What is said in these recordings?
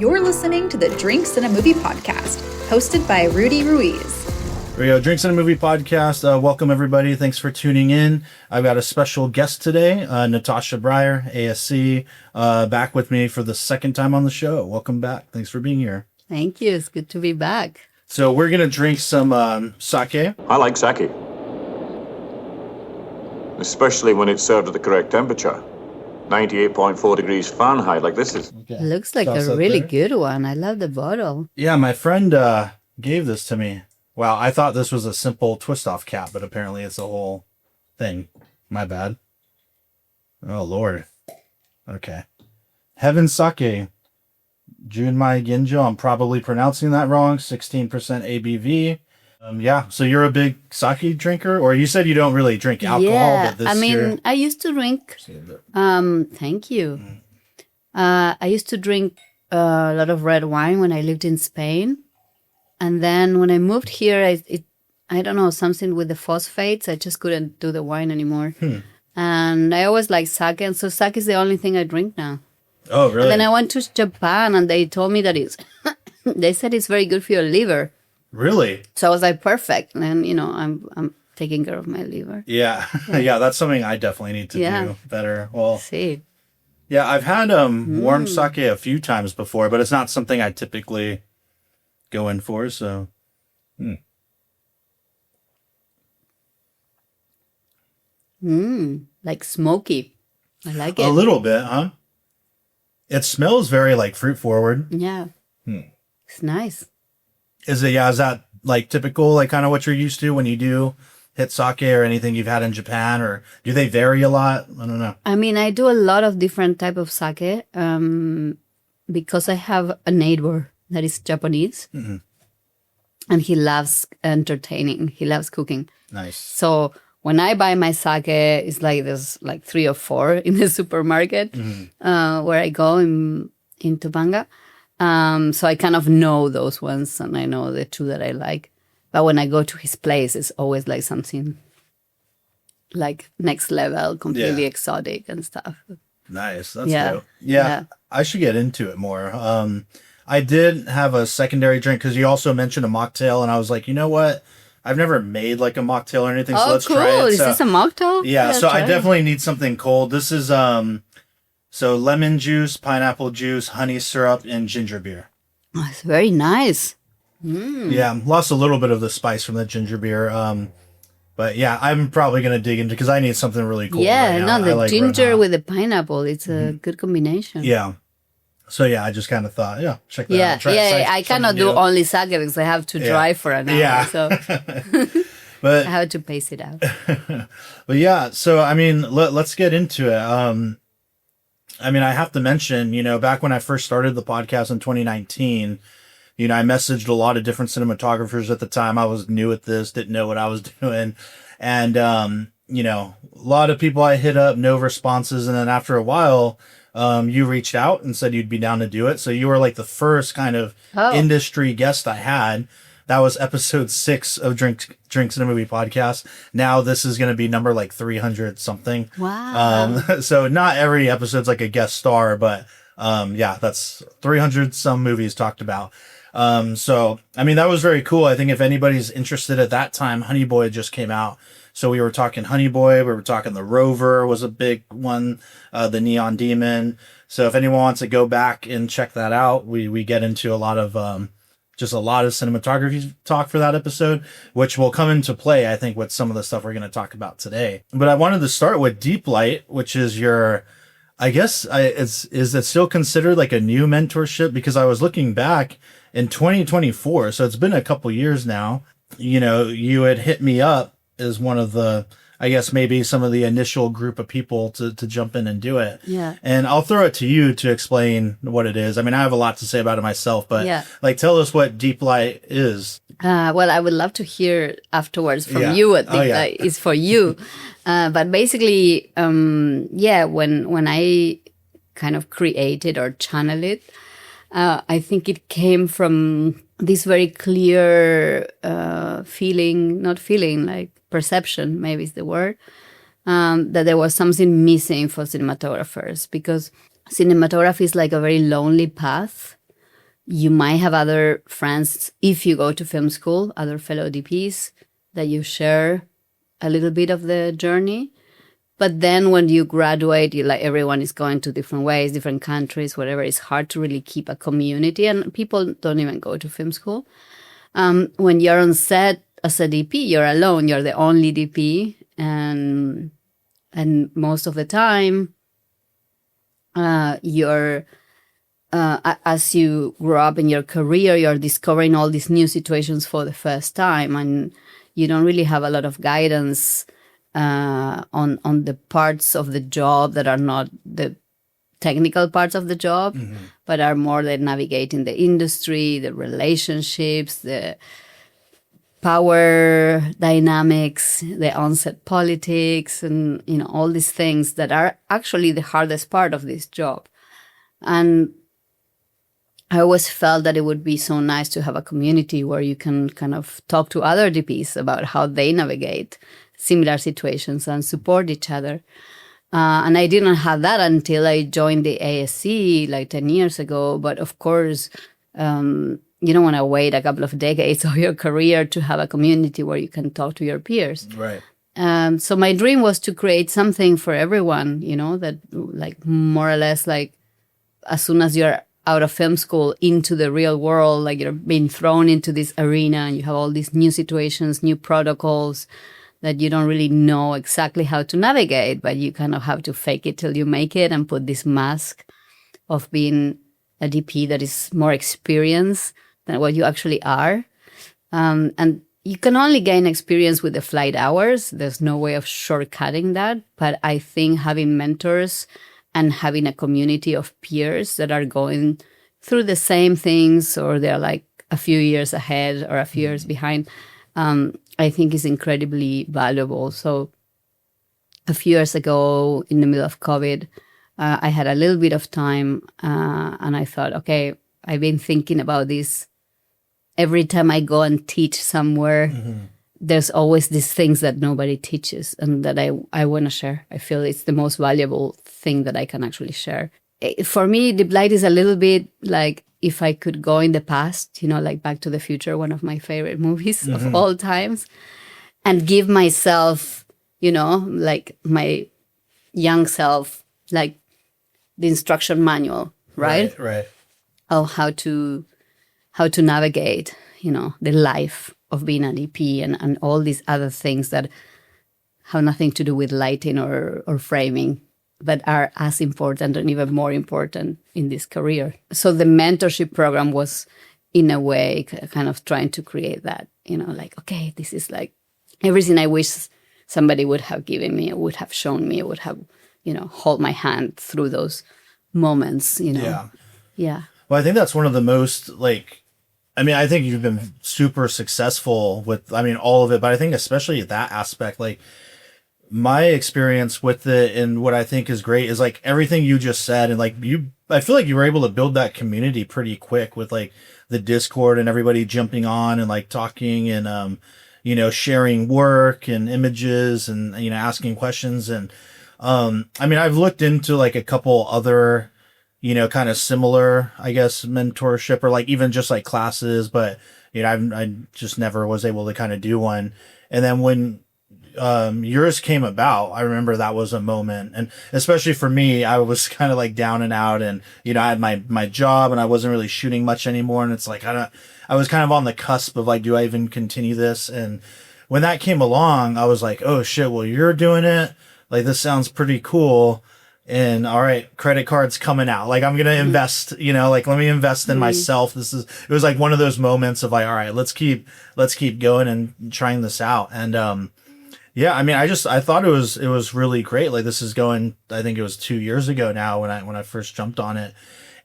You're listening to the Drinks and a Movie podcast, hosted by Rudy Ruiz. There we go, Drinks and a Movie podcast. Welcome, everybody. Thanks for tuning in. I've got a special guest today, Natasha Braier ASC, back with me for the second time on the show. Welcome back. Thanks for being here. Thank you. It's good to be back. So we're going to drink some sake. I like sake, especially when it's served at the correct temperature. 98.4 degrees Fahrenheit, like this is. Okay. Looks like Toss a that really there. good one. I love the bottle. Yeah, my friend gave this to me. Wow, I thought this was a simple twist-off cap, but apparently it's a whole thing. My bad. Oh, Lord. Okay. Heaven Sake. Junmai Ginjo. I'm probably pronouncing that wrong. 16% ABV. Yeah, so you're a big sake drinker? Or you said you don't really drink alcohol, Yeah, but this I mean, year... I used to drink. Thank you. I used to drink a lot of red wine when I lived in Spain. And then when I moved here, I don't know, something with the phosphates. I just couldn't do the wine anymore. And I always like sake. And so sake is the only thing I drink now. Oh, really? And then I went to Japan and they told me that they said it's very good for your liver. Really? So I was like, perfect. And, you know, I'm taking care of my liver. Yeah. Yeah, that's something I definitely need to do better. Well, See. yeah, I've had warm sake a few times before, but it's not something I typically go in for, so. Like smoky. I like it. A little bit, huh? It smells very, like, fruit forward. Yeah. It's nice. Is that, like, typical, like, kind of what you're used to when you do hit sake or anything you've had in Japan, or do they vary a lot? I don't know. I mean, I do a lot of different type of sake because I have a neighbor that is Japanese and he loves entertaining. He loves cooking. Nice. So when I buy my sake, it's like there's like 3 or 4 in the supermarket where I go in Topanga. So I kind of know those ones and I know the 2 that I like. But when I go to his place, it's always like something like next level, completely exotic and stuff. Nice. That's Yeah. dope. Yeah, I should get into it more. I did have a secondary drink because you also mentioned a mocktail, and I was like, you know what? I've never made like a mocktail or anything, so let's cool. try it. Is this a mocktail? Yeah, so I try it. definitely need something cold. This is so lemon juice, pineapple juice, honey syrup, and ginger beer. Oh, it's very nice. Yeah, lost a little bit of the spice from the ginger beer. But yeah, I'm probably gonna dig into because I need something really cool. Yeah, right now. no, the I like ginger Red Hot. with the pineapple, it's a good combination. Yeah. So yeah, I just kind of thought, check that Yeah, out. Try I cannot do only sake because I have to drive for an hour. Yeah. So But I have to pace it out. But yeah, so I mean, let's get into it. I mean, I have to mention, back when I first started the podcast in 2019, I messaged a lot of different cinematographers at the time. I was new at this, didn't know what I was doing. And, a lot of people I hit up, no responses. And then after a while, you reached out and said you'd be down to do it. So you were like the first kind of industry guest I had. That was episode 6 of Drinks and a Movie podcast. Now this is going to be number like 300 something. Wow. So not every episode's like a guest star, but that's 300 some movies talked about. So I mean that was very cool. I think if anybody's interested at that time, Honey Boy just came out. So we were talking Honey Boy, we were talking The Rover was a big one, the Neon Demon. So if anyone wants to go back and check that out, we get into a lot of cinematography talk for that episode, which will come into play, I think, with some of the stuff we're going to talk about today. But I wanted to start with Deep Light, which is your, I guess, is it still considered like a new mentorship? Because I was looking back in 2024, so it's been a couple years now. You had hit me up as one of the, I guess maybe some of the initial group of people to jump in and do it. Yeah. And I'll throw it to you to explain what it is. I mean, I have a lot to say about it myself, but tell us what Deep Light is. Well, I would love to hear afterwards from you what Oh, Deep Light is for you. But basically, when I kind of created or channeled it, I think it came from this very clear perception, maybe is the word, that there was something missing for cinematographers, because cinematography is like a very lonely path. You might have other friends, if you go to film school, other fellow DPs, that you share a little bit of the journey. But then when you graduate, everyone is going to different ways, different countries, whatever. It's hard to really keep a community, and people don't even go to film school. When you're on set as a DP, you're alone. You're the only DP, and most of the time, you're as you grow up in your career, you're discovering all these new situations for the first time, and you don't really have a lot of guidance on the parts of the job that are not the technical parts of the job, but are more the navigating the industry, the relationships, the power dynamics, the on-set politics, and all these things that are actually the hardest part of this job. And I always felt that it would be so nice to have a community where you can kind of talk to other DPs about how they navigate similar situations and support each other. And I didn't have that until I joined the ASC like 10 years ago. But of course, you don't want to wait a couple of decades of your career to have a community where you can talk to your peers. Right. So my dream was to create something for everyone, that like more or less like as soon as you're out of film school into the real world, like you're being thrown into this arena and you have all these new situations, new protocols that you don't really know exactly how to navigate, but you kind of have to fake it till you make it and put this mask of being a DP that is more experienced than what you actually are. And you can only gain experience with the flight hours. There's no way of shortcutting that. But I think having mentors and having a community of peers that are going through the same things, or they're like a few years ahead or a few years behind, I think is incredibly valuable. So a few years ago, in the middle of COVID, I had a little bit of time and I thought, okay, I've been thinking about this. Every time I go and teach somewhere, there's always these things that nobody teaches and that I want to share. I feel it's the most valuable thing that I can actually share. For me, Deep Light is a little bit like if I could go in the past, like Back to the Future, one of my favorite movies of all times, and give myself, like my young self, like the instruction manual, right? Right. Of how to navigate, the life of being an EP and all these other things that have nothing to do with lighting or framing, but are as important and even more important in this career. So the mentorship program was, in a way, kind of trying to create that, like, okay, this is like everything I wish somebody would have given me, or would have shown me, or would have, hold my hand through those moments, Yeah. Well, I think that's one of the most, I think you've been super successful with, all of it, but I think especially that aspect, my experience with it and what I think is great is everything you just said. And I feel like you were able to build that community pretty quick with the Discord and everybody jumping on and talking and, sharing work and images and, asking questions. And, I've looked into a couple other, kind of similar, I guess, mentorship or even just classes, but, I just never was able to kind of do one. And then when, yours came about, I remember that was a moment, and especially for me, I was kind of down and out, and I had my job and I wasn't really shooting much anymore, and it's I was kind of on the cusp of do I even continue this? And when that came along, I was like, oh shit, well, you're doing it, this sounds pretty cool, and all right, credit cards coming out, I'm gonna invest, let me invest in myself. It was one of those moments of all right, let's keep going and trying this out. And yeah, I thought it was really great. This is going, I think it was 2 years ago now when I first jumped on it.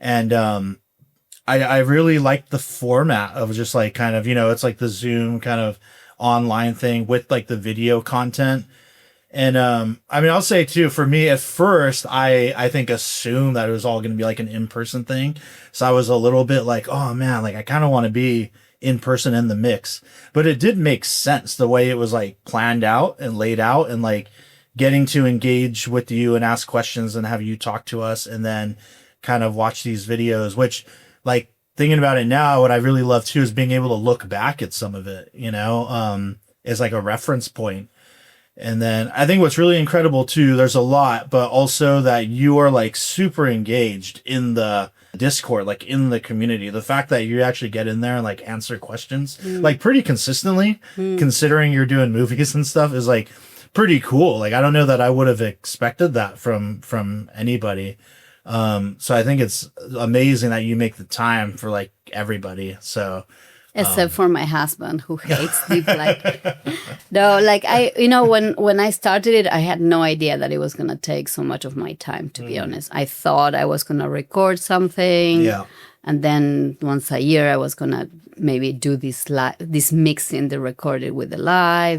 And, I really liked the format of just kind of, it's the Zoom kind of online thing with the video content. And, I'll say too, for me at first, I think assumed that it was all going to be an in-person thing. So I was a little bit oh man, I kind of want to be in person in the mix, but it did make sense the way it was planned out and laid out, and getting to engage with you and ask questions and have you talk to us and then kind of watch these videos, which thinking about it now, what I really love too is being able to look back at some of it, as like a reference point. And then I think what's really incredible too, there's a lot, but also that you are like super engaged in the Discord, like in the community. The fact that you actually get in there and like answer questions like pretty consistently, considering you're doing movies and stuff, is like pretty cool. Like I don't know that I would have expected that from anybody. So I think it's amazing that you make the time for like everybody. So except for my husband, who hates deep light. No, like when I started it, I had no idea that it was gonna take so much of my time. To be honest, I thought I was gonna record something, and then once a year I was gonna maybe do this mixing, the recorded with the live,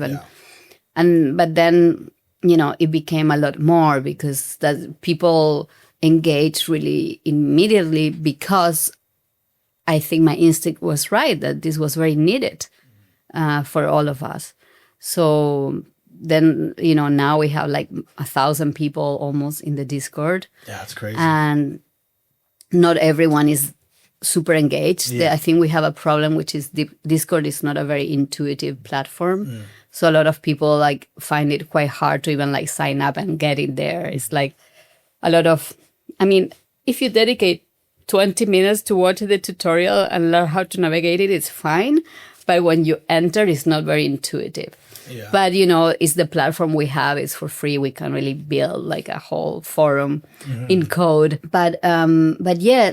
but then it became a lot more because that people engaged really immediately, because I think my instinct was right, that this was very needed for all of us. So then, now we have like 1,000 people almost in the Discord. Yeah, it's crazy. And not everyone is super engaged. Yeah. I think we have a problem, which is Discord is not a very intuitive platform. So a lot of people like find it quite hard to even like sign up and get in there. It's like a lot of, if you dedicate 20 minutes to watch the tutorial and learn how to navigate it, it's fine. But when you enter, it's not very intuitive. Yeah. But, it's the platform we have. It's for free. We can really build like a whole forum in code. But yeah,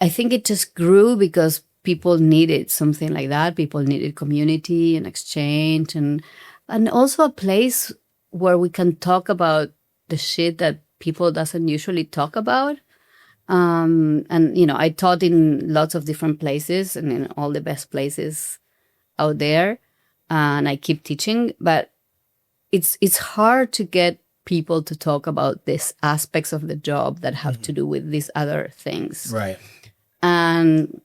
I think it just grew because people needed something like that. People needed community and exchange and also a place where we can talk about the shit that people doesn't usually talk about. I taught in lots of different places and in all the best places out there. And I keep teaching, but it's hard to get people to talk about these aspects of the job that have to do with these other things. Right. And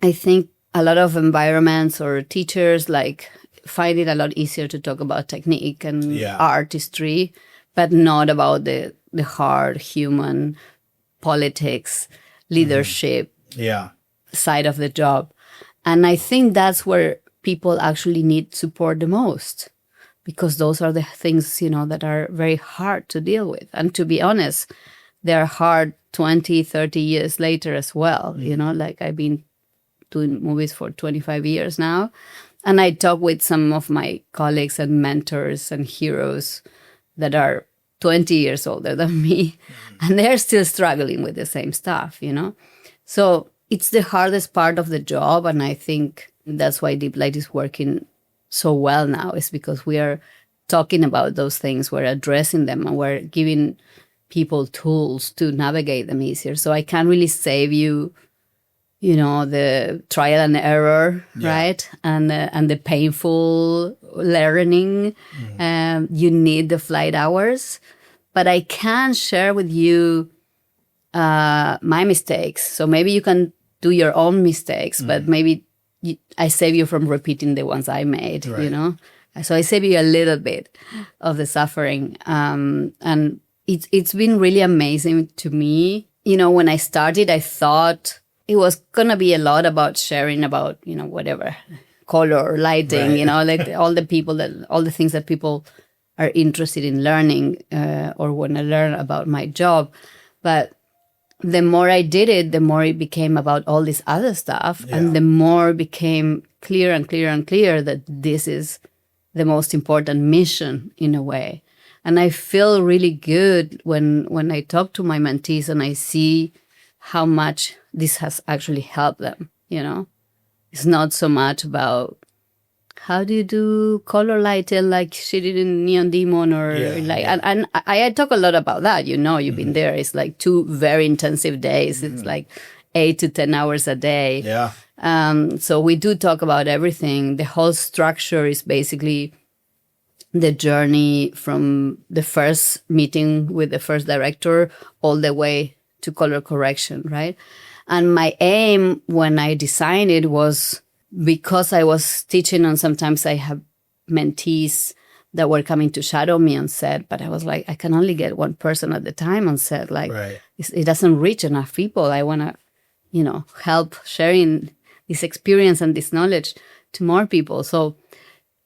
I think a lot of environments or teachers like find it a lot easier to talk about technique and artistry, but not about the hard human politics, leadership side of the job. And I think that's where people actually need support the most, because those are the things, that are very hard to deal with. And to be honest, they're hard 20, 30 years later as well. Like I've been doing movies for 25 years now. And I talk with some of my colleagues and mentors and heroes that are 20 years older than me, and they're still struggling with the same stuff, So it's the hardest part of the job, and I think that's why Deep Light is working so well now, is because we are talking about those things, we're addressing them, and we're giving people tools to navigate them easier. So I can't really save you, the trial and error, right? And the painful learning. You need the flight hours. But I can share with you my mistakes. So maybe you can do your own mistakes, but maybe I save you from repeating the ones I made, So I save you a little bit of the suffering. And it's been really amazing to me. When I started, I thought it was going to be a lot about sharing about, whatever, color, lighting, like all the things that people are interested in learning or want to learn about my job. But the more I did it, the more it became about all this other stuff. Yeah. And the more it became clear and clear and clear that this is the most important mission in a way. And I feel really good when I talk to my mentees and I see how much this has actually helped them, It's not so much about how do you do color lighting like she did in Neon Demon and I talk a lot about that, you've been there. It's like 2 very intensive days. It's like 8 to 10 hours a day. Yeah. So we do talk about everything. The whole structure is basically the journey from the first meeting with the first director all the way to color correction, right? And my aim when I designed it was, because I was teaching and sometimes I have mentees that were coming to shadow me on set, but I was like, I can only get one person at the time on set. Like, it doesn't reach enough people. I want to, help sharing this experience and this knowledge to more people. So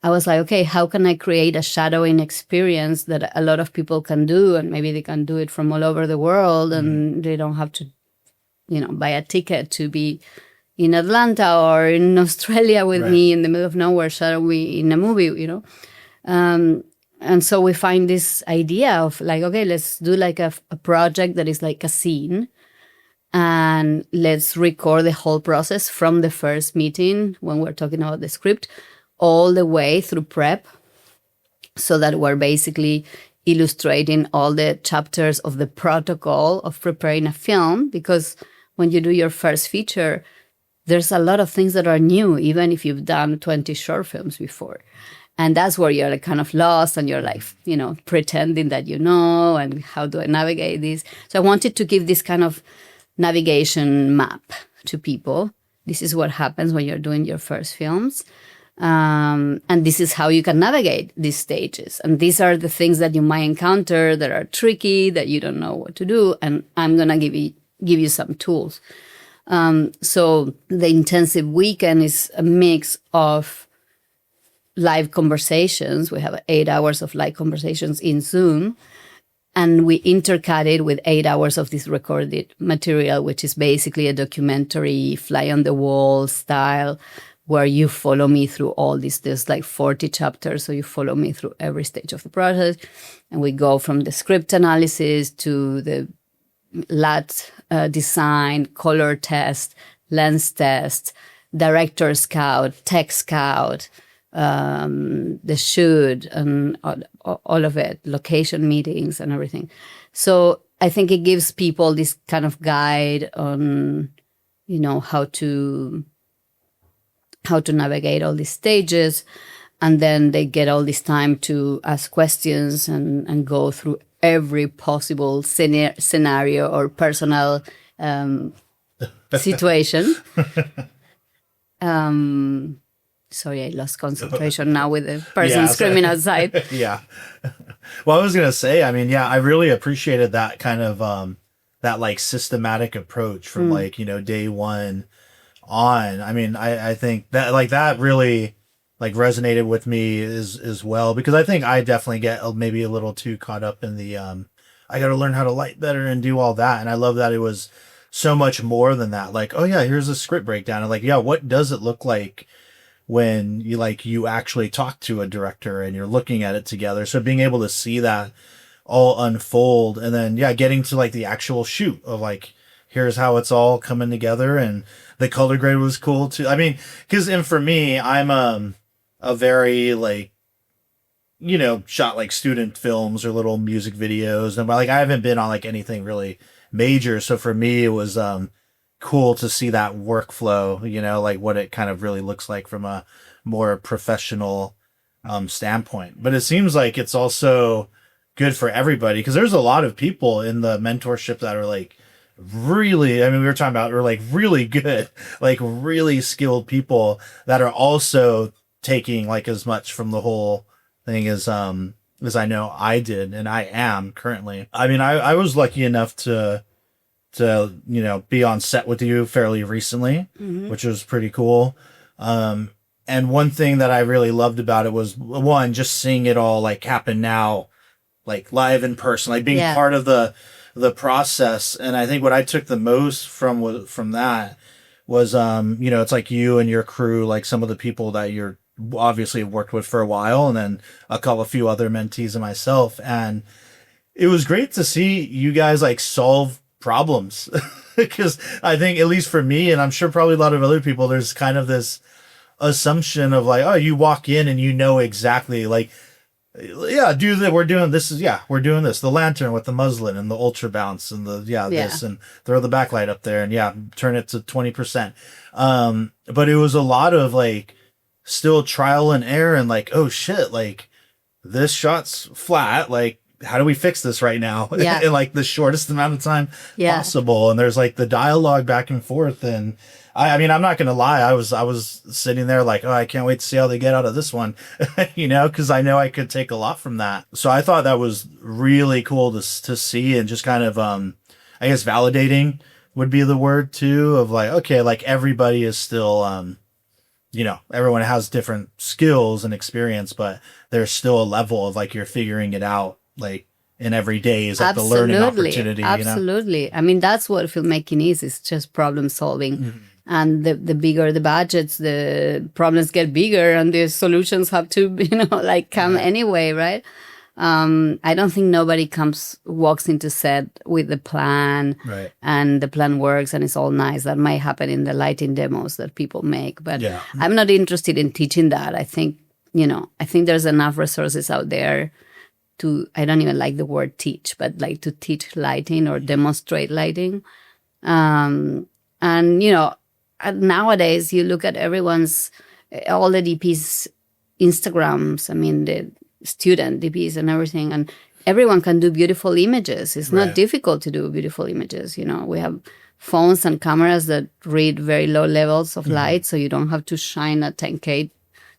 I was like, okay, how can I create a shadowing experience that a lot of people can do, and maybe they can do it from all over the world, and they don't have to, buy a ticket to be in Atlanta or in Australia with me in the middle of nowhere shadowing in a movie, And so we find this idea of like, okay, let's do like a project that is like a scene, and let's record the whole process from the first meeting when we're talking about the script all the way through prep, so that we're basically illustrating all the chapters of the protocol of preparing a film. Because when you do your first feature, there's a lot of things that are new, even if you've done 20 short films before. And that's where you're like kind of lost, and you're like, pretending that and how do I navigate this? So I wanted to give this kind of navigation map to people. This is what happens when you're doing your first films. And this is how you can navigate these stages. And these are the things that you might encounter that are tricky, that you don't know what to do. And I'm going to give you some tools. So the intensive weekend is a mix of live conversations. We have 8 hours of live conversations in Zoom, and we intercut it with 8 hours of this recorded material, which is basically a documentary, fly on the wall style, where you follow me through all this. There's like 40 chapters, so you follow me through every stage of the process. And we go from the script analysis to the LUT design, color test, lens test, director scout, tech scout, the shoot, and all of it, location meetings and everything. So I think it gives people this kind of guide on, how to navigate all these stages. And then they get all this time to ask questions and go through every possible scenario or personal situation. Sorry, I lost concentration now with the person screaming outside. Yeah. Well, I was going to say, I really appreciated that kind of, that like systematic approach from day one on. I think that like that really like resonated with me as well, because I think I definitely get maybe a little too caught up in the, I got to learn how to light better and do all that. And I love that it was so much more than that. Like, oh yeah, here's a script breakdown. And like, yeah, what does it look like when you actually talk to a director and you're looking at it together? So being able to see that all unfold, and then getting to like the actual shoot of like, here's how it's all coming together. And the color grade was cool too. And for me, I'm a very like, shot like student films or little music videos, and like I haven't been on like anything really major. So for me, it was cool to see that workflow, like what it kind of really looks like from a more professional standpoint. But it seems like it's also good for everybody, because there's a lot of people in the mentorship that are like really, we were talking about, are like really good, like really skilled people that are also taking like as much from the whole thing as I know I did, and I am currently. I was lucky enough to be on set with you fairly recently, which was pretty cool. And one thing that I really loved about it was, one, just seeing it all like happen now, like live in person, like being part of the process. And I think what I took the most from that was, it's like you and your crew, like some of the people that you're obviously worked with for a while, and then a few other mentees and myself. And it was great to see you guys like solve problems, because I think, at least for me, and I'm sure probably a lot of other people, there's kind of this assumption of like, oh, you walk in and exactly like, do that. We're doing this. We're doing this. The lantern with the muslin and the ultra bounce and this, and throw the backlight up there and turn it to 20%. But it was a lot of like still trial and error, and like, oh shit, like this shot's flat. Like, how do we fix this right now? In like the shortest amount of time possible. And there's like the dialogue back and forth. And I'm not going to lie. I was sitting there like, oh, I can't wait to see how they get out of this one, cause I know I could take a lot from that. So I thought that was really cool to see, and just kind of, I guess validating would be the word too, of like, okay, like everybody is still, everyone has different skills and experience, but there's still a level of like, you're figuring it out, like in every day is like the learning opportunity. Absolutely. I mean, that's what filmmaking is. It's just problem solving. Mm-hmm. And the bigger the budgets, the problems get bigger and the solutions have to, come anyway, right? I don't think nobody walks into set with the plan, Right. and the plan works and it's all nice. That might happen in the lighting demos that people make, but Yeah. I'm not interested in teaching that. I think there's enough resources out there I don't even like the word teach, but like to teach lighting or demonstrate lighting. And nowadays you look at all the DPs Instagrams, I mean, the student DPs and everything, and everyone can do beautiful images. It's not difficult to do beautiful images. We have phones and cameras that read very low levels of light, so you don't have to shine a 10K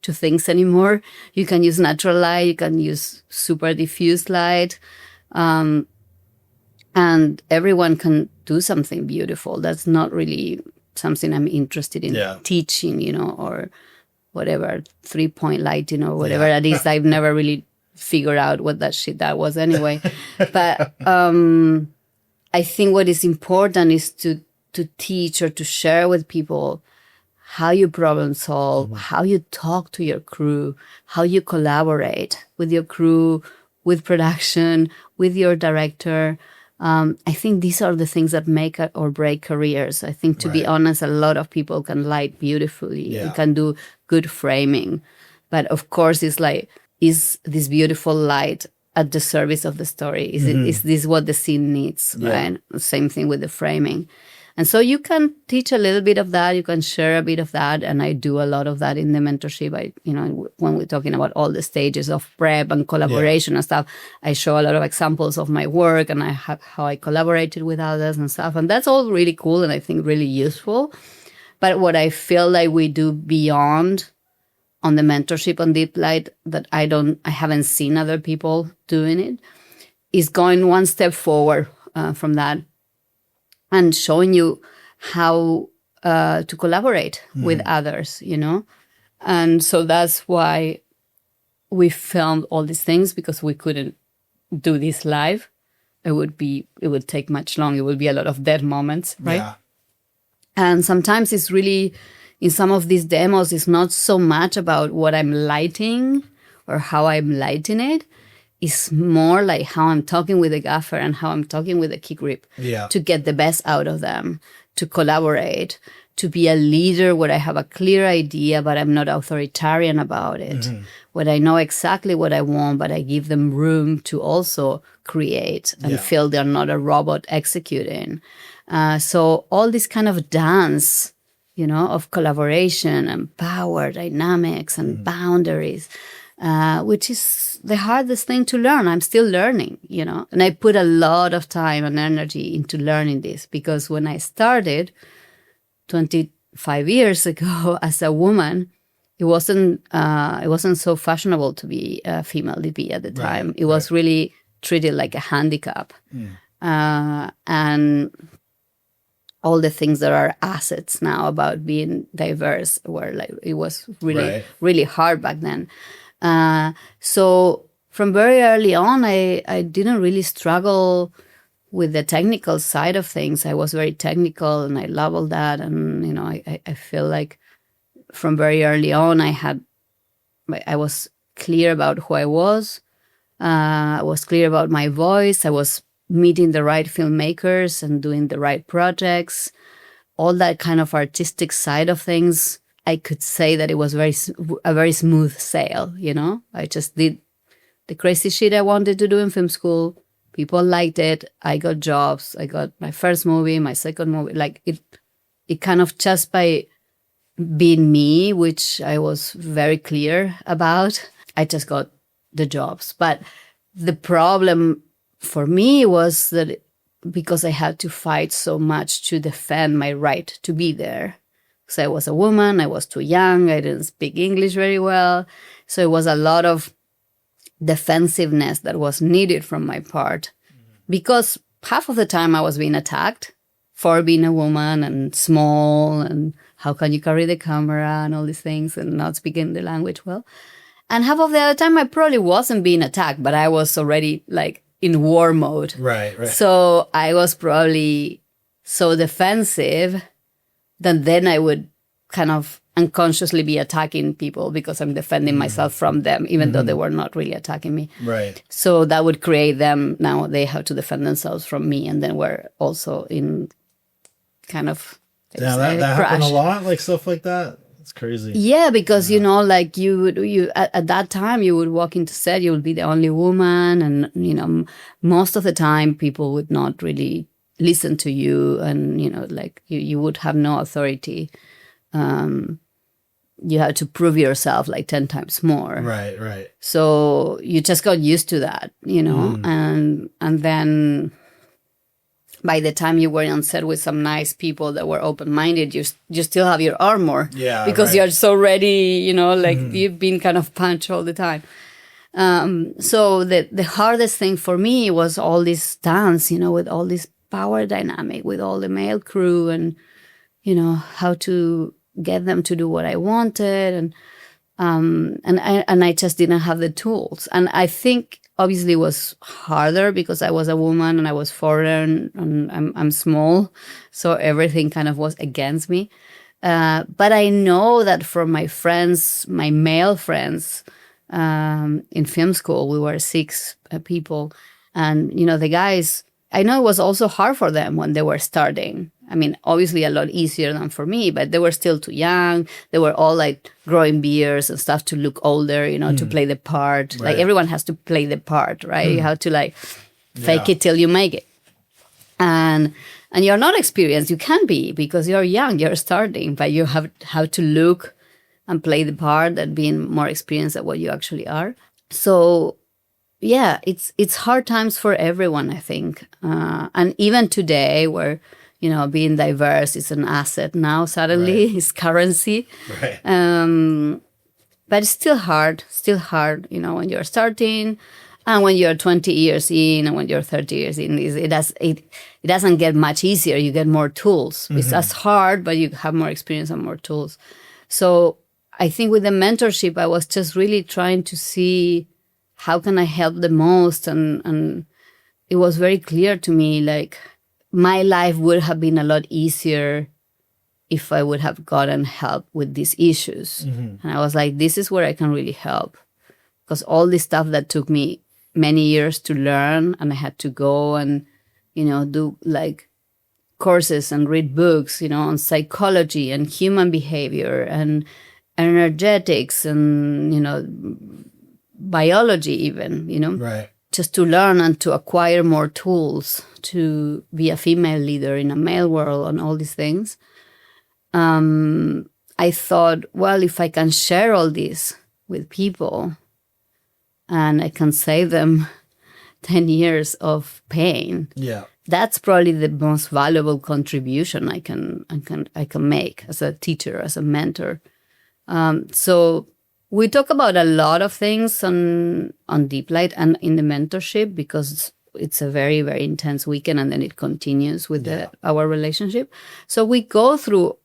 to things anymore. You can use natural light, you can use super diffuse light, and everyone can do something beautiful. That's not really something I'm interested in teaching, or whatever, 3-point lighting or whatever that is. I've never really figured out what that was anyway. But I think what is important is to teach or to share with people how you problem solve, how you talk to your crew, how you collaborate with your crew, with production, with your director. I think these are the things that make or break careers. I think, to be honest, a lot of people can light beautifully and can do good framing. But of course, it's like, is this beautiful light at the service of the story? Is this what the scene needs, right? Same thing with the framing. And so you can teach a little bit of that. You can share a bit of that. And I do a lot of that in the mentorship. When we're talking about all the stages of prep and collaboration and stuff, I show a lot of examples of my work and how I collaborated with others and stuff. And that's all really cool and I think really useful. But what I feel like we do beyond on the mentorship on Deep Light that I haven't seen other people doing it is going one step forward from that, and showing you how to collaborate with others, And so that's why we filmed all these things, because we couldn't do this live. It would take much longer. It would be a lot of dead moments, right? Yeah. And sometimes it's really, in some of these demos, it's not so much about what I'm lighting or how I'm lighting it. It's more like how I'm talking with the gaffer and how I'm talking with the key grip to get the best out of them, to collaborate, to be a leader where I have a clear idea, but I'm not authoritarian about it. Where I know exactly what I want, but I give them room to also create and feel they're not a robot executing. So all this kind of dance, of collaboration and power dynamics and boundaries, which is the hardest thing to learn. I'm still learning, and I put a lot of time and energy into learning this, because when I started 25 years ago as a woman, it wasn't so fashionable to be a female DP at the time. It was really treated like a handicap. And all the things that are assets now about being diverse were like, it was really, really hard back then. So from very early on, I didn't really struggle with the technical side of things. I was very technical and I love all that. And, I feel like from very early on, I was clear about who I was. I was clear about my voice. I was meeting the right filmmakers and doing the right projects. All that kind of artistic side of things, I could say that it was a very smooth sail, I just did the crazy shit I wanted to do in film school. People liked it. I got jobs. I got my first movie, my second movie. Like it kind of, just by being me, which I was very clear about, I just got the jobs. But the problem for me was that because I had to fight so much to defend my right to be there. So I was a woman, I was too young, I didn't speak English very well. So it was a lot of defensiveness that was needed from my part, because half of the time I was being attacked for being a woman and small and how can you carry the camera and all these things and not speaking the language well. And half of the other time I probably wasn't being attacked, but I was already like in war mode. Right. So I was probably so defensive that then I would kind of unconsciously be attacking people because I'm defending myself from them, even though they were not really attacking me. Right. So that would create them, now they have to defend themselves from me. And then we're also in kind of Yeah, that happened a lot, like stuff like that. It's crazy. Yeah, because, you know, like you at that time, you would walk into set, you would be the only woman. And, you know, most of the time people would not really listen to you. And, you know, like you would have no authority. You have to prove yourself like 10 times more. Right. So you just got used to that, you know, and then by the time you were on set with some nice people that were open-minded, you still have your armor. Yeah. Because right. you're so ready, you know, like you've been kind of punched all the time. So the hardest thing for me was all this dance, you know, with all this power dynamic, with all the male crew and, you know, how to get them to do what I wanted. And I just didn't have the tools. And I think obviously it was harder because I was a woman and I was foreign and I'm small. So everything kind of was against me. But I know that from my friends, my male friends, in film school, we were 6 people. And, you know, the guys, I know it was also hard for them when they were starting. I mean, obviously a lot easier than for me, but they were still too young. They were all like growing beards and stuff to look older, you know, to play the part. Right. Like everyone has to play the part, right? You have to like fake it till you make it. And you're not experienced. You can be because you're young, you're starting, but you have to look and play the part and being more experienced at what you actually are. So yeah, it's hard times for everyone, I think. And even today where, you know, being diverse is an asset now, suddenly, it's currency. Right. But it's still hard, you know, when you're starting and when you're 20 years in and when you're 30 years in, it doesn't get much easier. You get more tools. It's as hard, but you have more experience and more tools. So I think with the mentorship, I was just really trying to see how can I help the most. And it was very clear to me, like, my life would have been a lot easier if I would have gotten help with these issues. And I was like, this is where I can really help. Because all this stuff that took me many years to learn, and I had to go and, you know, do like courses and read books, you know, on psychology and human behavior and energetics and, you know, biology even, you know. Right. Just to learn and to acquire more tools to be a female leader in a male world and all these things. I thought, well, if I can share all this with people and I can save them 10 years of pain, that's probably the most valuable contribution I can make as a teacher, as a mentor. So we talk about a lot of things on Deep Light and in the mentorship because it's a very, very intense weekend and then it continues with our relationship. So we go through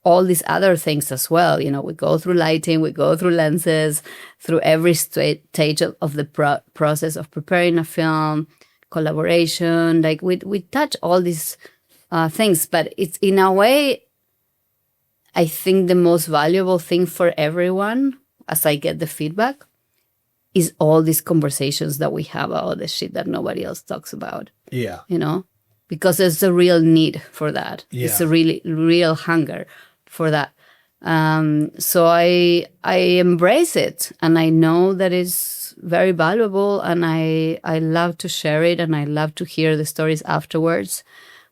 all these other things as well. You know, we go through lighting, we go through lenses, through every stage of the process of preparing a film, collaboration. Like we touch all these things, but it's in a way, I think the most valuable thing for everyone, as I get the feedback, is all these conversations that we have about the shit that nobody else talks about. Yeah. You know, because there's a real need for that. Yeah. It's a really real hunger for that. So I embrace it, and I know that it's very valuable, and I love to share it, and I love to hear the stories afterwards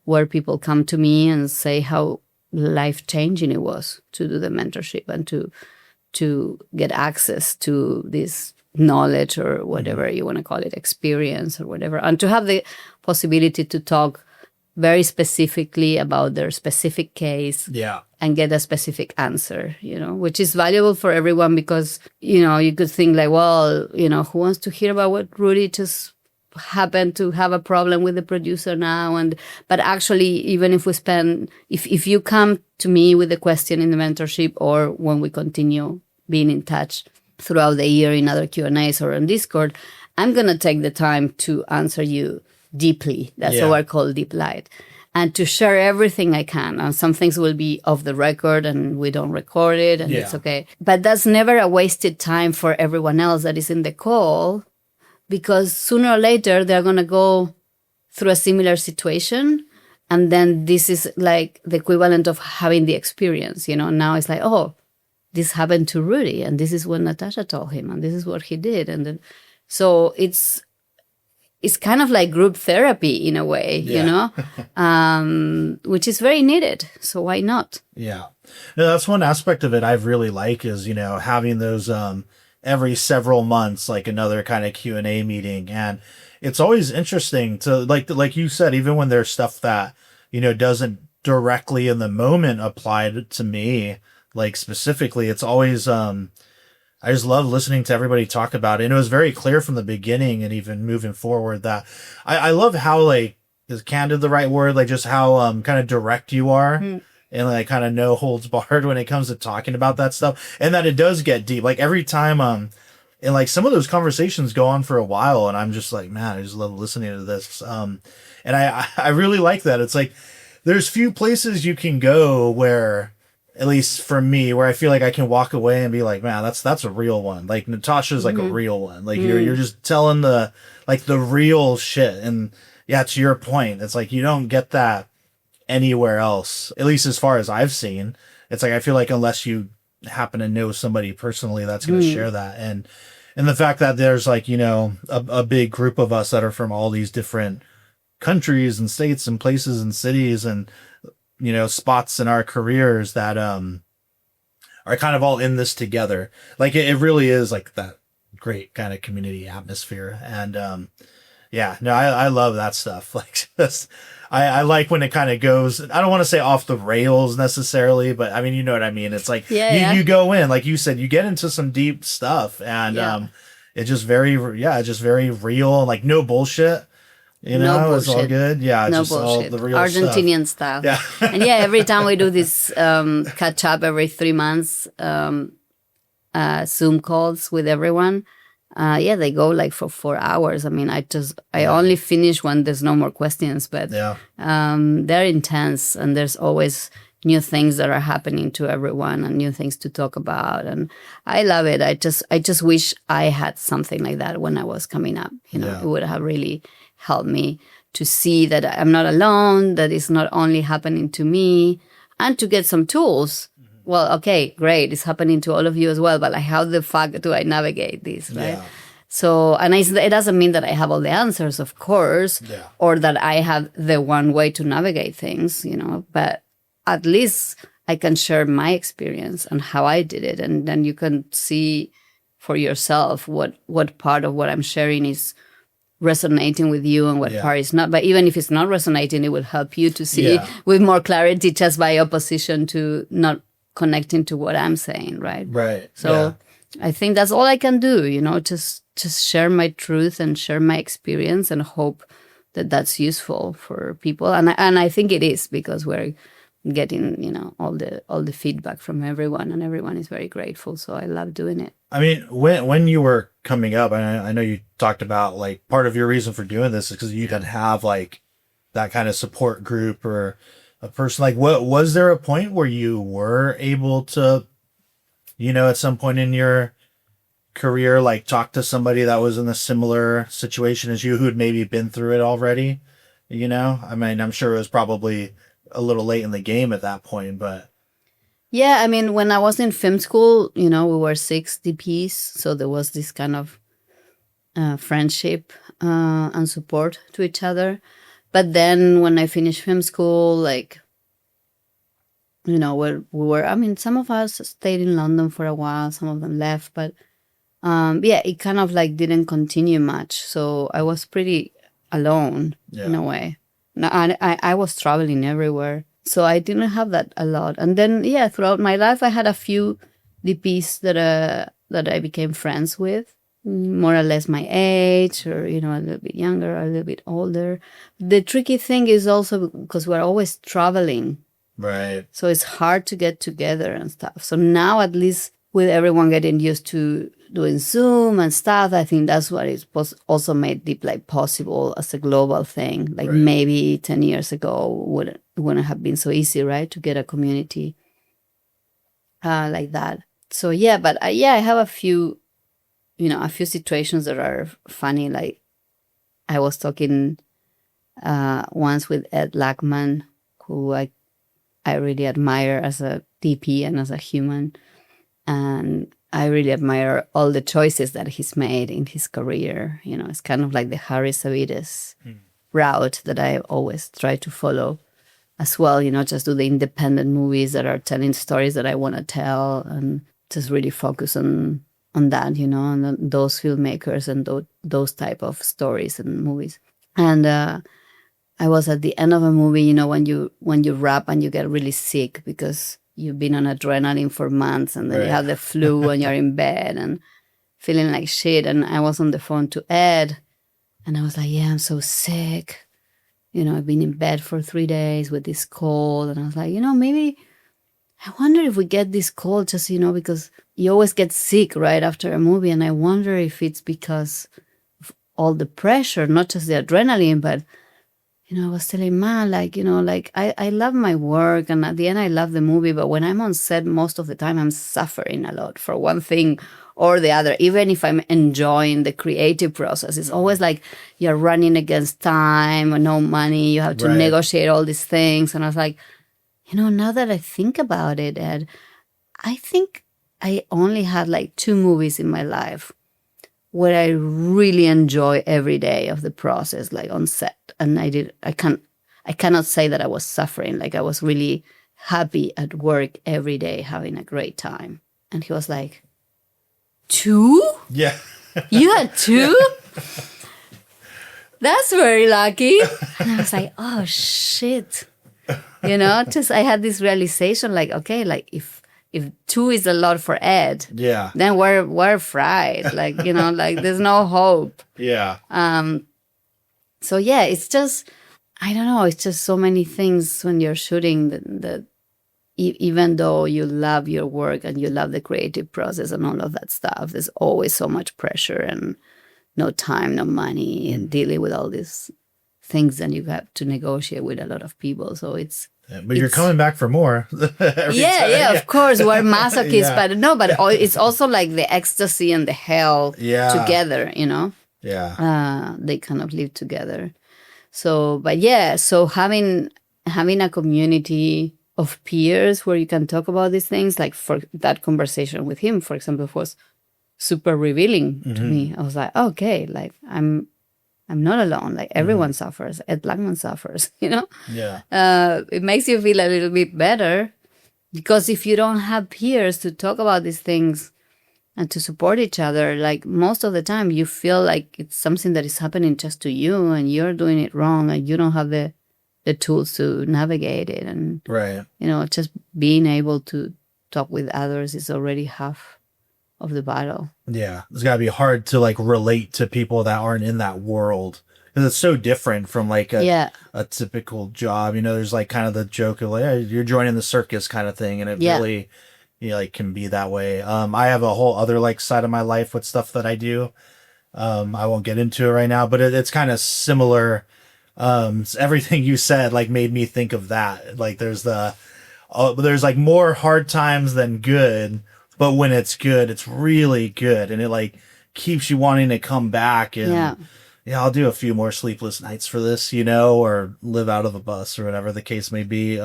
where people come to me and say how life-changing it was to do the mentorship and to get access to this knowledge or whatever you want to call it, experience or whatever, and to have the possibility to talk very specifically about their specific case and get a specific answer, you know, which is valuable for everyone because, you know, you could think like, well, you know, who wants to hear about what Rudy just happen to have a problem with the producer now. But actually, even if we if you come to me with a question in the mentorship, or when we continue being in touch throughout the year in other Q&As or on Discord, I'm going to take the time to answer you deeply. That's what I call deep light. And to share everything I can. And some things will be off the record and we don't record it and it's okay. But that's never a wasted time for everyone else that is in the call, because sooner or later they're going to go through a similar situation. And then this is like the equivalent of having the experience, Now it's like, oh, this happened to Rudy and this is what Natasha told him and this is what he did. And then, so it's kind of like group therapy in a way, which is very needed. So why not? Yeah. No, that's one aspect of it I really like is, having those every several months, like another kind of Q&A meeting. And it's always interesting to, like you said, even when there's stuff that, doesn't directly in the moment apply to me, like specifically, it's always, I just love listening to everybody talk about it. And it was very clear from the beginning and even moving forward that I love how, like, is candid the right word? Like, just how kind of direct you are and, like, kind of no holds barred when it comes to talking about that stuff. And that it does get deep. Like, every time, and, like, some of those conversations go on for a while. And I'm just like, man, I just love listening to this. And I really like that. It's like, there's few places you can go where, at least for me, where I feel like I can walk away and be like, man, that's a real one. Like Natasha's like a real one. Like you're just telling the real shit. And yeah, to your point, it's like you don't get that anywhere else, at least as far as I've seen. It's like I feel like unless you happen to know somebody personally that's going to share that. And the fact that there's like, a big group of us that are from all these different countries and states and places and cities and spots in our careers that are kind of all in this together. Like it really is like that great kind of community atmosphere. And I love that stuff. Like I like when it kind of goes, I don't want to say off the rails necessarily, but I mean, you know what I mean? It's like you go in, like you said, you get into some deep stuff and it's just very real, like no bullshit. It's all good. Yeah, no just bullshit. All the real Argentinian style. Yeah. And every time we do this catch up every 3 months, Zoom calls with everyone, they go like for 4 hours. I mean, I only finish when there's no more questions, but they're intense and there's always new things that are happening to everyone and new things to talk about. And I love it. I just wish I had something like that when I was coming up. It would have really helped me to see that I'm not alone, that it's not only happening to me, and to get some tools. Well, okay, great. It's happening to all of you as well, but like, how the fuck do I navigate this, right? Yeah. So, and it doesn't mean that I have all the answers, of course, or that I have the one way to navigate things, but at least I can share my experience and how I did it. And then you can see for yourself what part of what I'm sharing is resonating with you and what part is not. But even if it's not resonating, it will help you to see with more clarity just by opposition to not connecting to what I'm saying, right? Right. So I think that's all I can do, just share my truth and share my experience and hope that that's useful for people. And I think it is, because we're getting, all the feedback from everyone and everyone is very grateful. So I love doing it. I mean, when you were coming up, I know you talked about like part of your reason for doing this is because you didn't have like that kind of support group or a person. Like, what was there a point where you were able to, at some point in your career, like talk to somebody that was in a similar situation as you who had maybe been through it already? I mean, I'm sure it was probably a little late in the game at that point, but. Yeah, I mean, when I was in film school, we were 6 DPs, so there was this kind of friendship and support to each other. But then when I finished film school, like, we were, I mean, some of us stayed in London for a while, some of them left, but it kind of like didn't continue much. So I was pretty alone in a way. I was traveling everywhere. So I didn't have that a lot. And then, throughout my life, I had a few DPs that I became friends with. more or less my age, or a little bit younger, or a little bit older. The tricky thing is also because we're always traveling, Right. so it's hard to get together and stuff. So now, at least with everyone getting used to doing Zoom and stuff, I think that's what is also made Deep Light possible as a global thing. Like Right. maybe 10 years ago wouldn't have been so easy, right, to get a community like that. So yeah, but I have a few situations that are funny. Like I was talking once with Ed Lackman, who I really admire as a DP and as a human. And I really admire all the choices that he's made in his career. It's kind of like the Harry Savides route that I always try to follow as well. Just do the independent movies that are telling stories that I want to tell, and just really focus on that, on those filmmakers and those type of stories and movies. And I was at the end of a movie, when you wrap and you get really sick because you've been on adrenaline for months, and then Right. you have the flu and you're in bed and feeling like shit. And I was on the phone to Ed, and I was like, yeah, I'm so sick. I've been in bed for 3 days with this cold. And I was like, maybe I wonder if we get this cold just, because you always get sick right after a movie. And I wonder if it's because of all the pressure, not just the adrenaline, but I was telling man, I love my work, and at the end I love the movie, but when I'm on set, most of the time I'm suffering a lot for one thing or the other. Even if I'm enjoying the creative process, it's always like you're running against time, no money, you have to Right. negotiate all these things. And I was like, now that I think about it, Ed, I think I only had like 2 movies in my life where I really enjoy every day of the process, like on set. And I cannot say that I was suffering. Like I was really happy at work every day, having a great time. And he was like, 2? Yeah. You had 2? That's very lucky. And I was like, oh shit. Just I had this realization, like, okay, like if 2 is a lot for Ed, Yeah. then we're fried. Like, like there's no hope. Yeah. So yeah, it's just, I don't know, it's just so many things when you're shooting that even though you love your work and you love the creative process and all of that stuff, there's always so much pressure and no time, no money, and dealing with all these things that you have to negotiate with a lot of people. So it's, But you're coming back for more. yeah, of course, we're masochists, Yeah. but it's also like the ecstasy and the hell together, Yeah. they kind of live together. So, but yeah, so having a community of peers where you can talk about these things, like for that conversation with him, for example, was super revealing to me. I was like, okay, like I'm not alone. Like everyone suffers. Ed Blackman suffers, Yeah. It makes you feel a little bit better, because if you don't have peers to talk about these things and to support each other, like most of the time you feel like it's something that is happening just to you and you're doing it wrong and you don't have the tools to navigate it. And, Right. just being able to talk with others is already half of the battle. Yeah. It's got to be hard to like relate to people that aren't in that world, because it's so different from like a typical job. There's like kind of the joke of like, hey, you're joining the circus kind of thing. And it really, like can be that way. I have a whole other like side of my life with stuff that I do. I won't get into it right now, but it's kind of similar. Everything you said like made me think of that. Like there's like more hard times than good, but when it's good, it's really good, and it like keeps you wanting to come back. And I'll do a few more sleepless nights for this, or live out of a bus or whatever the case may be.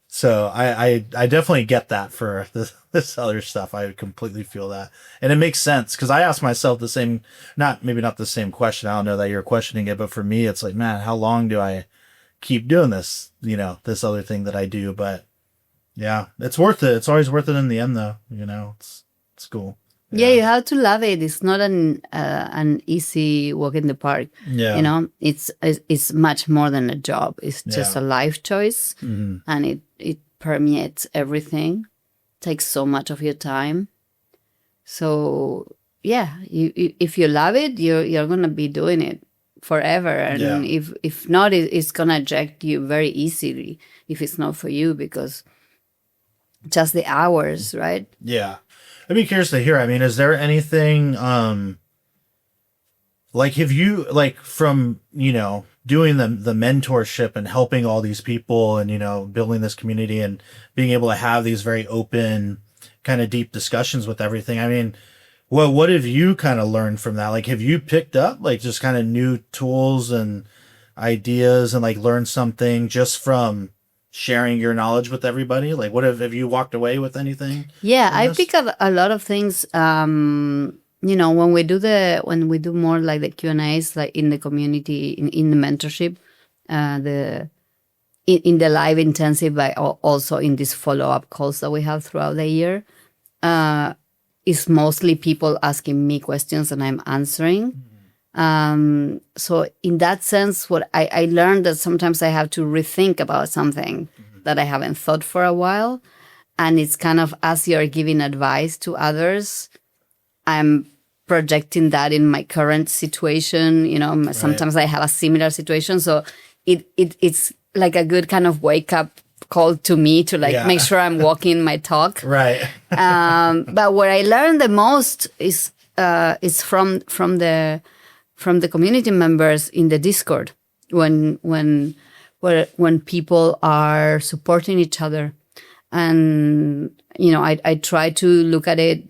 So I definitely get that for this other stuff. I completely feel that. And it makes sense, because I ask myself the same, maybe not the same question. I don't know that you're questioning it, but for me, it's like, man, how long do I keep doing this, this other thing that I do? But yeah, it's worth it. It's always worth it in the end though. It's cool. Yeah, you have to love it. It's not an easy walk in the park. Yeah. It's much more than a job. It's just a life choice, and it permeates everything. Takes so much of your time. So if you love it, you're gonna be doing it forever, and if not, it's gonna eject you very easily if it's not for you, because just the hours, right? Yeah. I'd be curious to hear. I mean, is there anything like, have you, like, from, doing the mentorship and helping all these people and, building this community and being able to have these very open, kind of deep discussions with everything? I mean, what have you kind of learned from that? Like, have you picked up like just kind of new tools and ideas and like learned something just from sharing your knowledge with everybody? Like, what have you walked away with anything? Yeah, I pick up a lot of things. When we do more like the Q&As, like in the community, in the mentorship, in the live intensive, but also in these follow-up calls that we have throughout the year, it's mostly people asking me questions and I'm answering. So in that sense, what I learned that sometimes I have to rethink about something that I haven't thought for a while. And it's kind of, as you're giving advice to others, I'm projecting that in my current situation. Sometimes I have a similar situation. So it's like a good kind of wake up call to me to make sure I'm walking my talk. Right. But what I learned the most is from the community members in the Discord, when people are supporting each other. And, I try to look at it,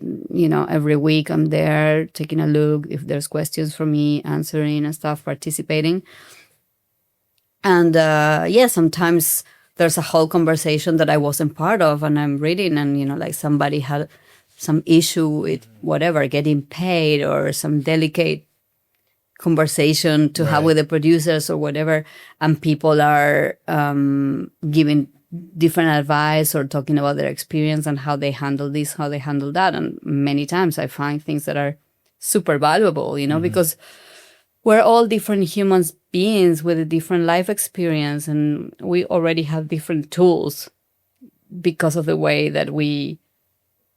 every week I'm there taking a look, if there's questions for me, answering and stuff, participating. And, sometimes there's a whole conversation that I wasn't part of and I'm reading and, like somebody had some issue with whatever, getting paid or some delicate conversation to have with the producers or whatever. And people are giving different advice or talking about their experience and how they handle this, how they handle that. And many times I find things that are super valuable, because we're all different human beings with a different life experience, and we already have different tools because of the way that we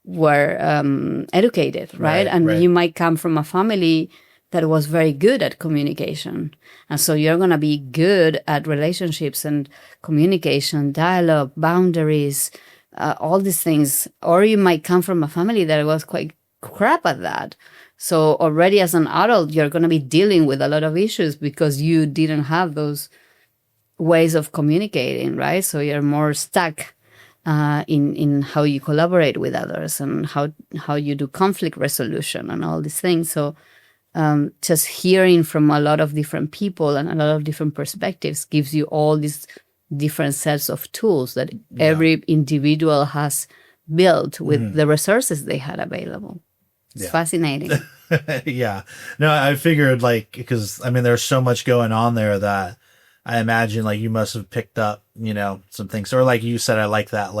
were educated, right? You might come from a family that was very good at communication. And so you're going to be good at relationships and communication, dialogue, boundaries, all these things. Or you might come from a family that was quite crap at that. So already as an adult, you're going to be dealing with a lot of issues because you didn't have those ways of communicating, right? So you're more stuck in how you collaborate with others and how you do conflict resolution and all these things. So just hearing from a lot of different people and a lot of different perspectives gives you all these different sets of tools that every individual has built with the resources they had available. It's fascinating. Yeah. No, I figured because there's so much going on there that I imagine you must have picked up, some things. Or like you said, I like that,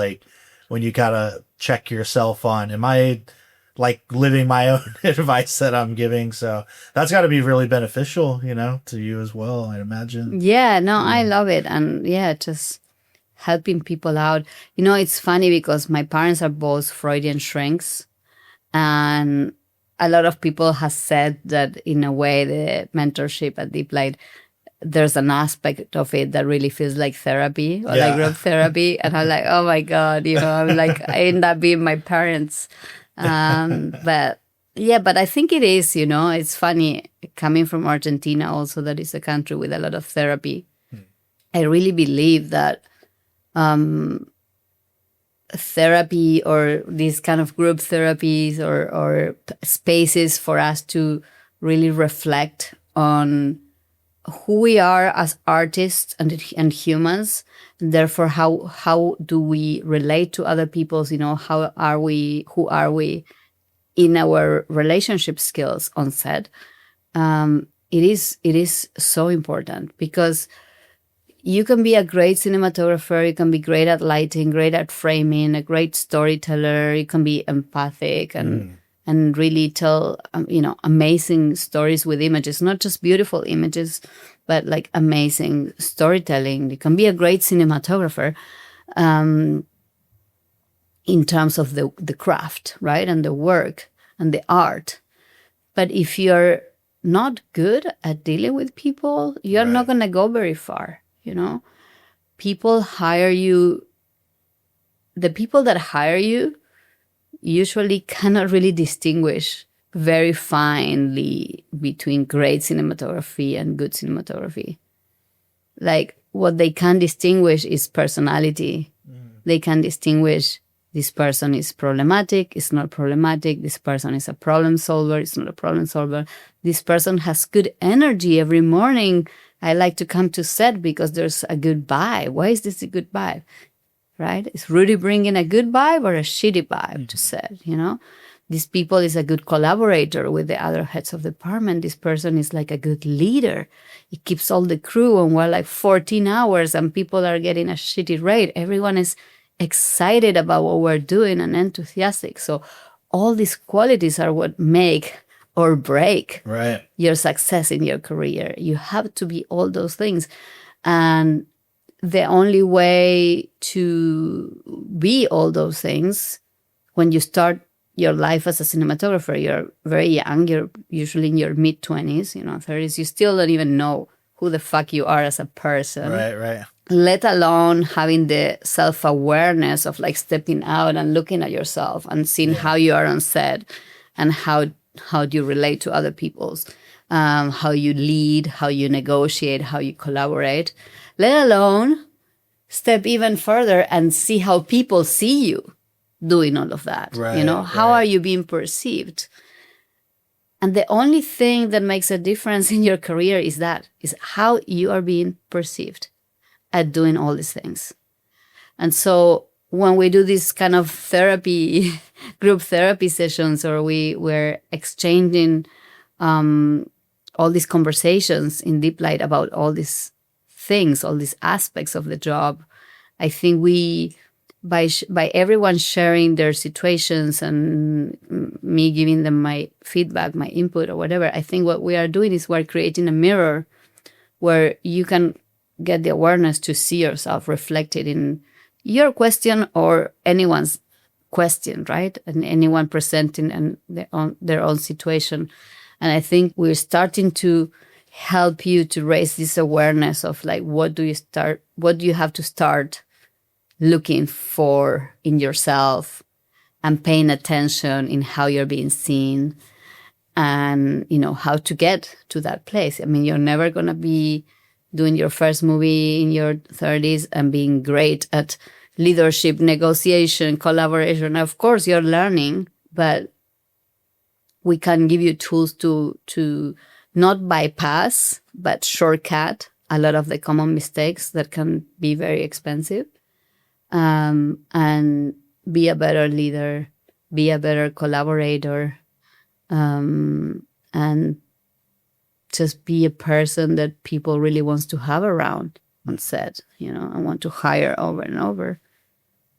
when you gotta check yourself on, am I living my own advice that I'm giving? So that's got to be really beneficial, to you as well, I imagine. Yeah, no, I love it. And just helping people out. It's funny because my parents are both Freudian shrinks. And a lot of people have said that in a way, the mentorship at Deep Light, there's an aspect of it that really feels like therapy or like group therapy. And I'm like, oh my God, I'm like, I end up being my parents. But I think it is, it's funny coming from Argentina also, that is a country with a lot of therapy. I really believe that therapy or these kind of group therapies or spaces for us to really reflect on who we are as artists and humans, and therefore how do we relate to other people's, who are we in our relationship skills on set. It is so important because you can be a great cinematographer, you can be great at lighting, great at framing, a great storyteller, you can be empathic and really tell, amazing stories with images, not just beautiful images, but amazing storytelling. You can be a great cinematographer in terms of the craft, right? And the work and the art. But if you're not good at dealing with people, you're not going to go very far, you know? People hire you. The people that hire you usually cannot really distinguish very finely between great cinematography and good cinematography. Like, what they can distinguish is personality. They can distinguish this person is problematic, it's not problematic. This person is a problem solver, it's not a problem solver. This person has good energy every morning. I like to come to set because there's a good vibe. Why is this a good vibe? Right? Is Rudy bringing a good vibe or a shitty vibe to set, you know? This people is a good collaborator with the other heads of the department. This person is like a good leader. He keeps all the crew on, well, like 14 hours and people are getting a shitty rate. Everyone is excited about what we're doing and enthusiastic. So all these qualities are what make or break your success in your career. You have to be all those things. And the only way to be all those things, when you start your life as a cinematographer, you're very young, you're usually in your mid-20s, 30s, you still don't even know who the fuck you are as a person. Right. Let alone having the self-awareness of like stepping out and looking at yourself and seeing how you are on set and how do you relate to other people's, how you lead, how you negotiate, how you collaborate. Let alone step even further and see how people see you doing all of that. How are you being perceived? And the only thing that makes a difference in your career is how you are being perceived at doing all these things. And so when we do this kind of therapy, group therapy sessions, or we're exchanging all these conversations in Deep Light about all these things, all these aspects of the job, I think by everyone sharing their situations and me giving them my feedback, my input or whatever, I think what we are doing is we're creating a mirror where you can get the awareness to see yourself reflected in your question or anyone's question, right? And anyone presenting their own situation. And I think we're starting to help you to raise this awareness of like, what do you have to start looking for in yourself and paying attention in how you're being seen and, how to get to that place. I mean, you're never going to be doing your first movie in your 30s and being great at leadership, negotiation, collaboration. Of course, you're learning, but we can give you tools to not bypass, but shortcut a lot of the common mistakes that can be very expensive. And be a better leader, be a better collaborator, and just be a person that people really wants to have around on set, and want to hire over and over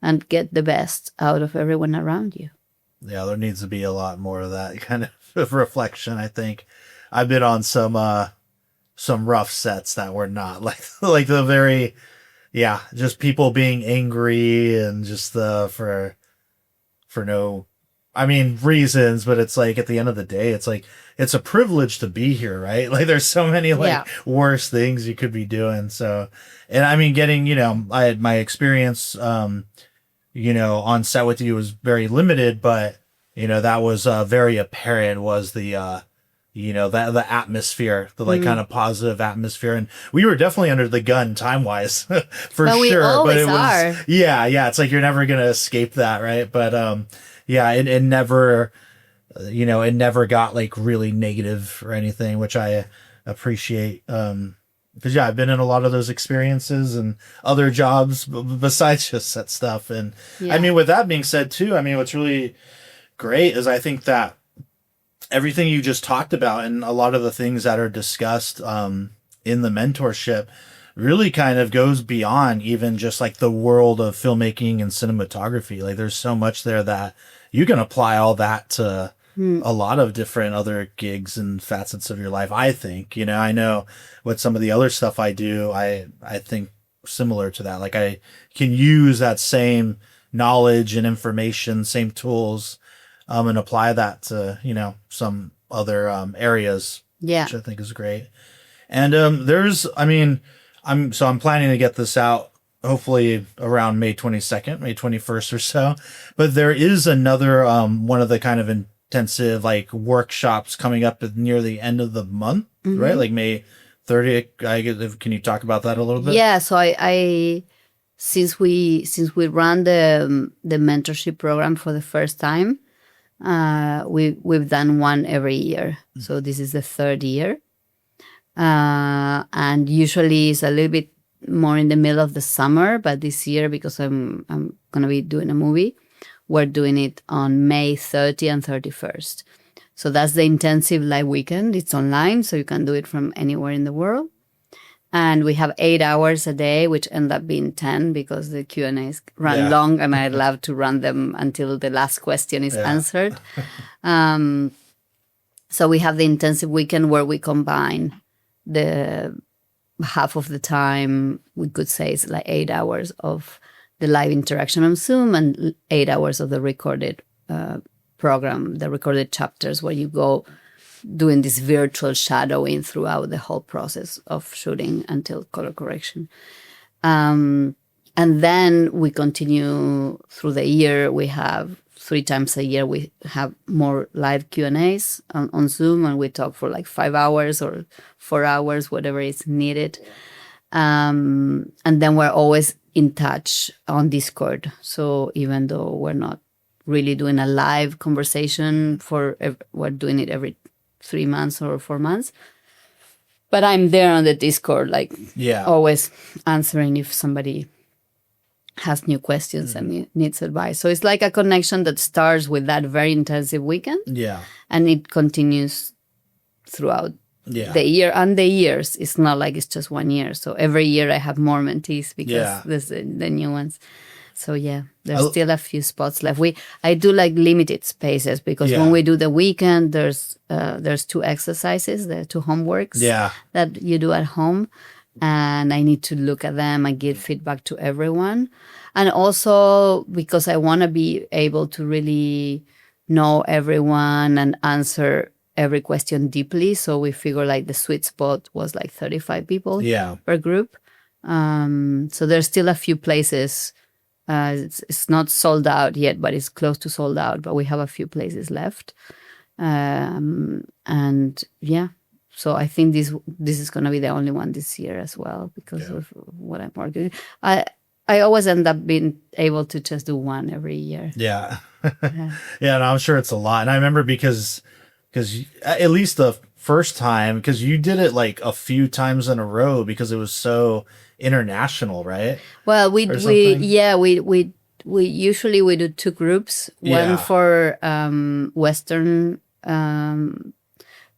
and get the best out of everyone around you. Yeah, there needs to be a lot more of that kind of reflection, I think. I've been on some rough sets that were not like the very... Yeah, just people being angry and just for no, reasons, but it's like at the end of the day, it's like it's a privilege to be here, right? Like there's so many worse things you could be doing. So, and getting, I had my experience, on set with you was very limited, but that was very apparent was the the atmosphere, the kind of positive atmosphere. And we were definitely under the gun time wise for but sure. But it was, it's like, you're never going to escape that. Right. But, it never, it never got like really negative or anything, which I appreciate. Because I've been in a lot of those experiences and other jobs besides just set stuff. And with that being said too, what's really great is I think that everything you just talked about and a lot of the things that are discussed in the mentorship really kind of goes beyond even just like the world of filmmaking and cinematography. Like there's so much there that you can apply all that to a lot of different other gigs and facets of your life. I think, I know what some of the other stuff I do, I think similar to that. Like I can use that same knowledge and information, same tools, and apply that to, some other areas, Yeah. which I think is great. And I'm planning to get this out hopefully around May 22nd, May 21st or so. But there is another one of the kind of intensive like workshops coming up near the end of the month, right? Like May 30th. Can you talk about that a little bit? Yeah. So I since we ran the mentorship program for the first time, we've done one every year. So this is the third year. And usually it's a little bit more in the middle of the summer, but this year, because I'm going to be doing a movie, we're doing it on May 30 and 31st. So that's the intensive live weekend. It's online, so you can do it from anywhere in the world. And we have 8 hours a day, which end up being 10 because the Q&As run long, and I love to run them until the last question is answered. So we have the intensive weekend where we combine the half of the time, we could say it's like 8 hours of the live interaction on Zoom and 8 hours of the recorded program, the recorded chapters where you go doing this virtual shadowing throughout the whole process of shooting until color correction. And then we continue through the year. We have 3 times a year, we have more live Q&As on Zoom, and we talk for like 5 hours or 4 hours, whatever is needed. And then we're always in touch on Discord. So even though we're not really doing a live conversation we're doing it every 3 months or 4 months. But I'm there on the Discord, like always answering if somebody has new questions and needs advice. So it's like a connection that starts with that very intensive weekend. Yeah. And it continues throughout the year and the years. It's not like it's just 1 year. So every year I have more mentees because there's the new ones. So there's still a few spots left. I do like limited spaces because when we do the weekend, there's 2 exercises, there are 2 homeworks that you do at home, and I need to look at them and give feedback to everyone. And also because I want to be able to really know everyone and answer every question deeply. So we figure like the sweet spot was like 35 people per group. So there's still a few places. It's not sold out yet, but it's close to sold out. But we have a few places left, so I think this is going to be the only one this year as well because of what I'm working. I always end up being able to just do one every year. Yeah, and I'm sure it's a lot. And I remember because at least the first time, because you did it like a few times in a row because it was so international, right? Well, we usually we do 2 groups. One for Western,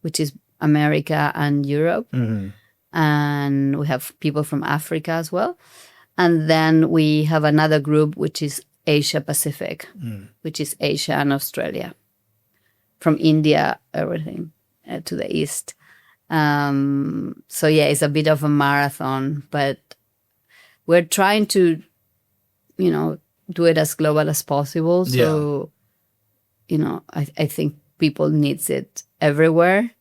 which is America and Europe, and we have people from Africa as well. And then we have another group which is Asia Pacific, which is Asia and Australia, from India, everything to the east. So it's a bit of a marathon, but we're trying to, do it as global as possible. So, I think people needs it everywhere.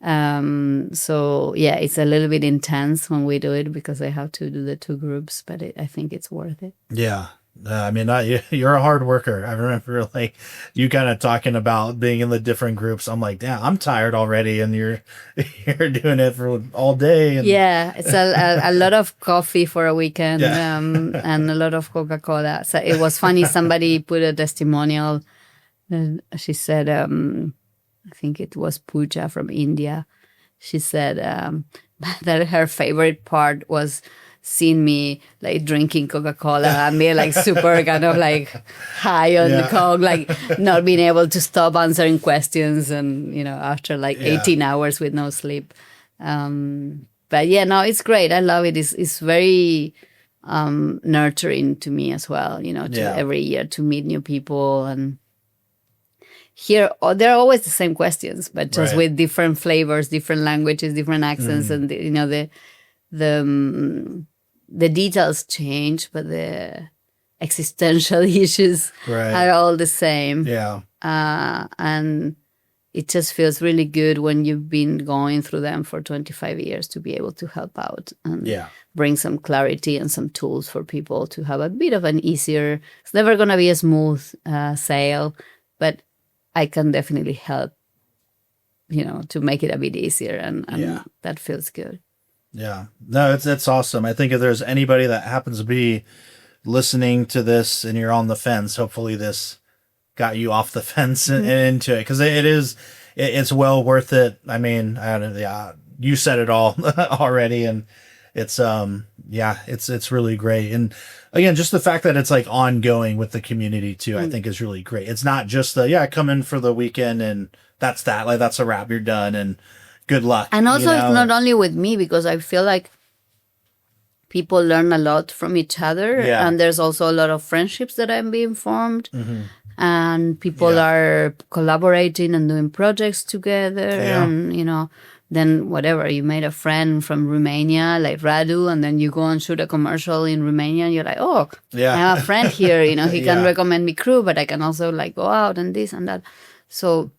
It's a little bit intense when we do it because I have to do the 2 groups, but I think it's worth it. Yeah. I mean, you're a hard worker. I remember like you kind of talking about being in the different groups. I'm like, damn, I'm tired already. And you're doing it for all day. And it's a lot of coffee for a weekend and a lot of Coca-Cola. So it was funny. Somebody put a testimonial. She said, I think it was Pooja from India. She said that her favorite part was seeing me like drinking Coca-Cola and being like super kind of like high on the Coke, like not being able to stop answering questions and, after like 18 hours with no sleep. But it's great. I love it. It's very nurturing to me as well, every year to meet new people. And here, they're always the same questions, but just with different flavors, different languages, different accents, and the details change, but the existential issues are all the same. And it just feels really good when you've been going through them for 25 years to be able to help out and bring some clarity and some tools for people to have a bit of an easier, it's never going to be a smooth sail, but I can definitely help, to make it a bit easier. And that feels good. Yeah, no, it's awesome. I think if there's anybody that happens to be listening to this and you're on the fence, hopefully this got you off the fence and into it, because it's well worth it. I mean, you said it all already, and it's it's really great. And again, just the fact that it's like ongoing with the community too, I think is really great. It's not just come in for the weekend and that's that, like that's a wrap, you're done and good luck. And also it's not only with me, because I feel like people learn a lot from each other, and there's also a lot of friendships that I'm being formed. And people are collaborating and doing projects together. And, then whatever, you made a friend from Romania, like Radu, and then you go and shoot a commercial in Romania and you're like, oh, I have a friend here, he can recommend me crew, but I can also like go out and this and that. So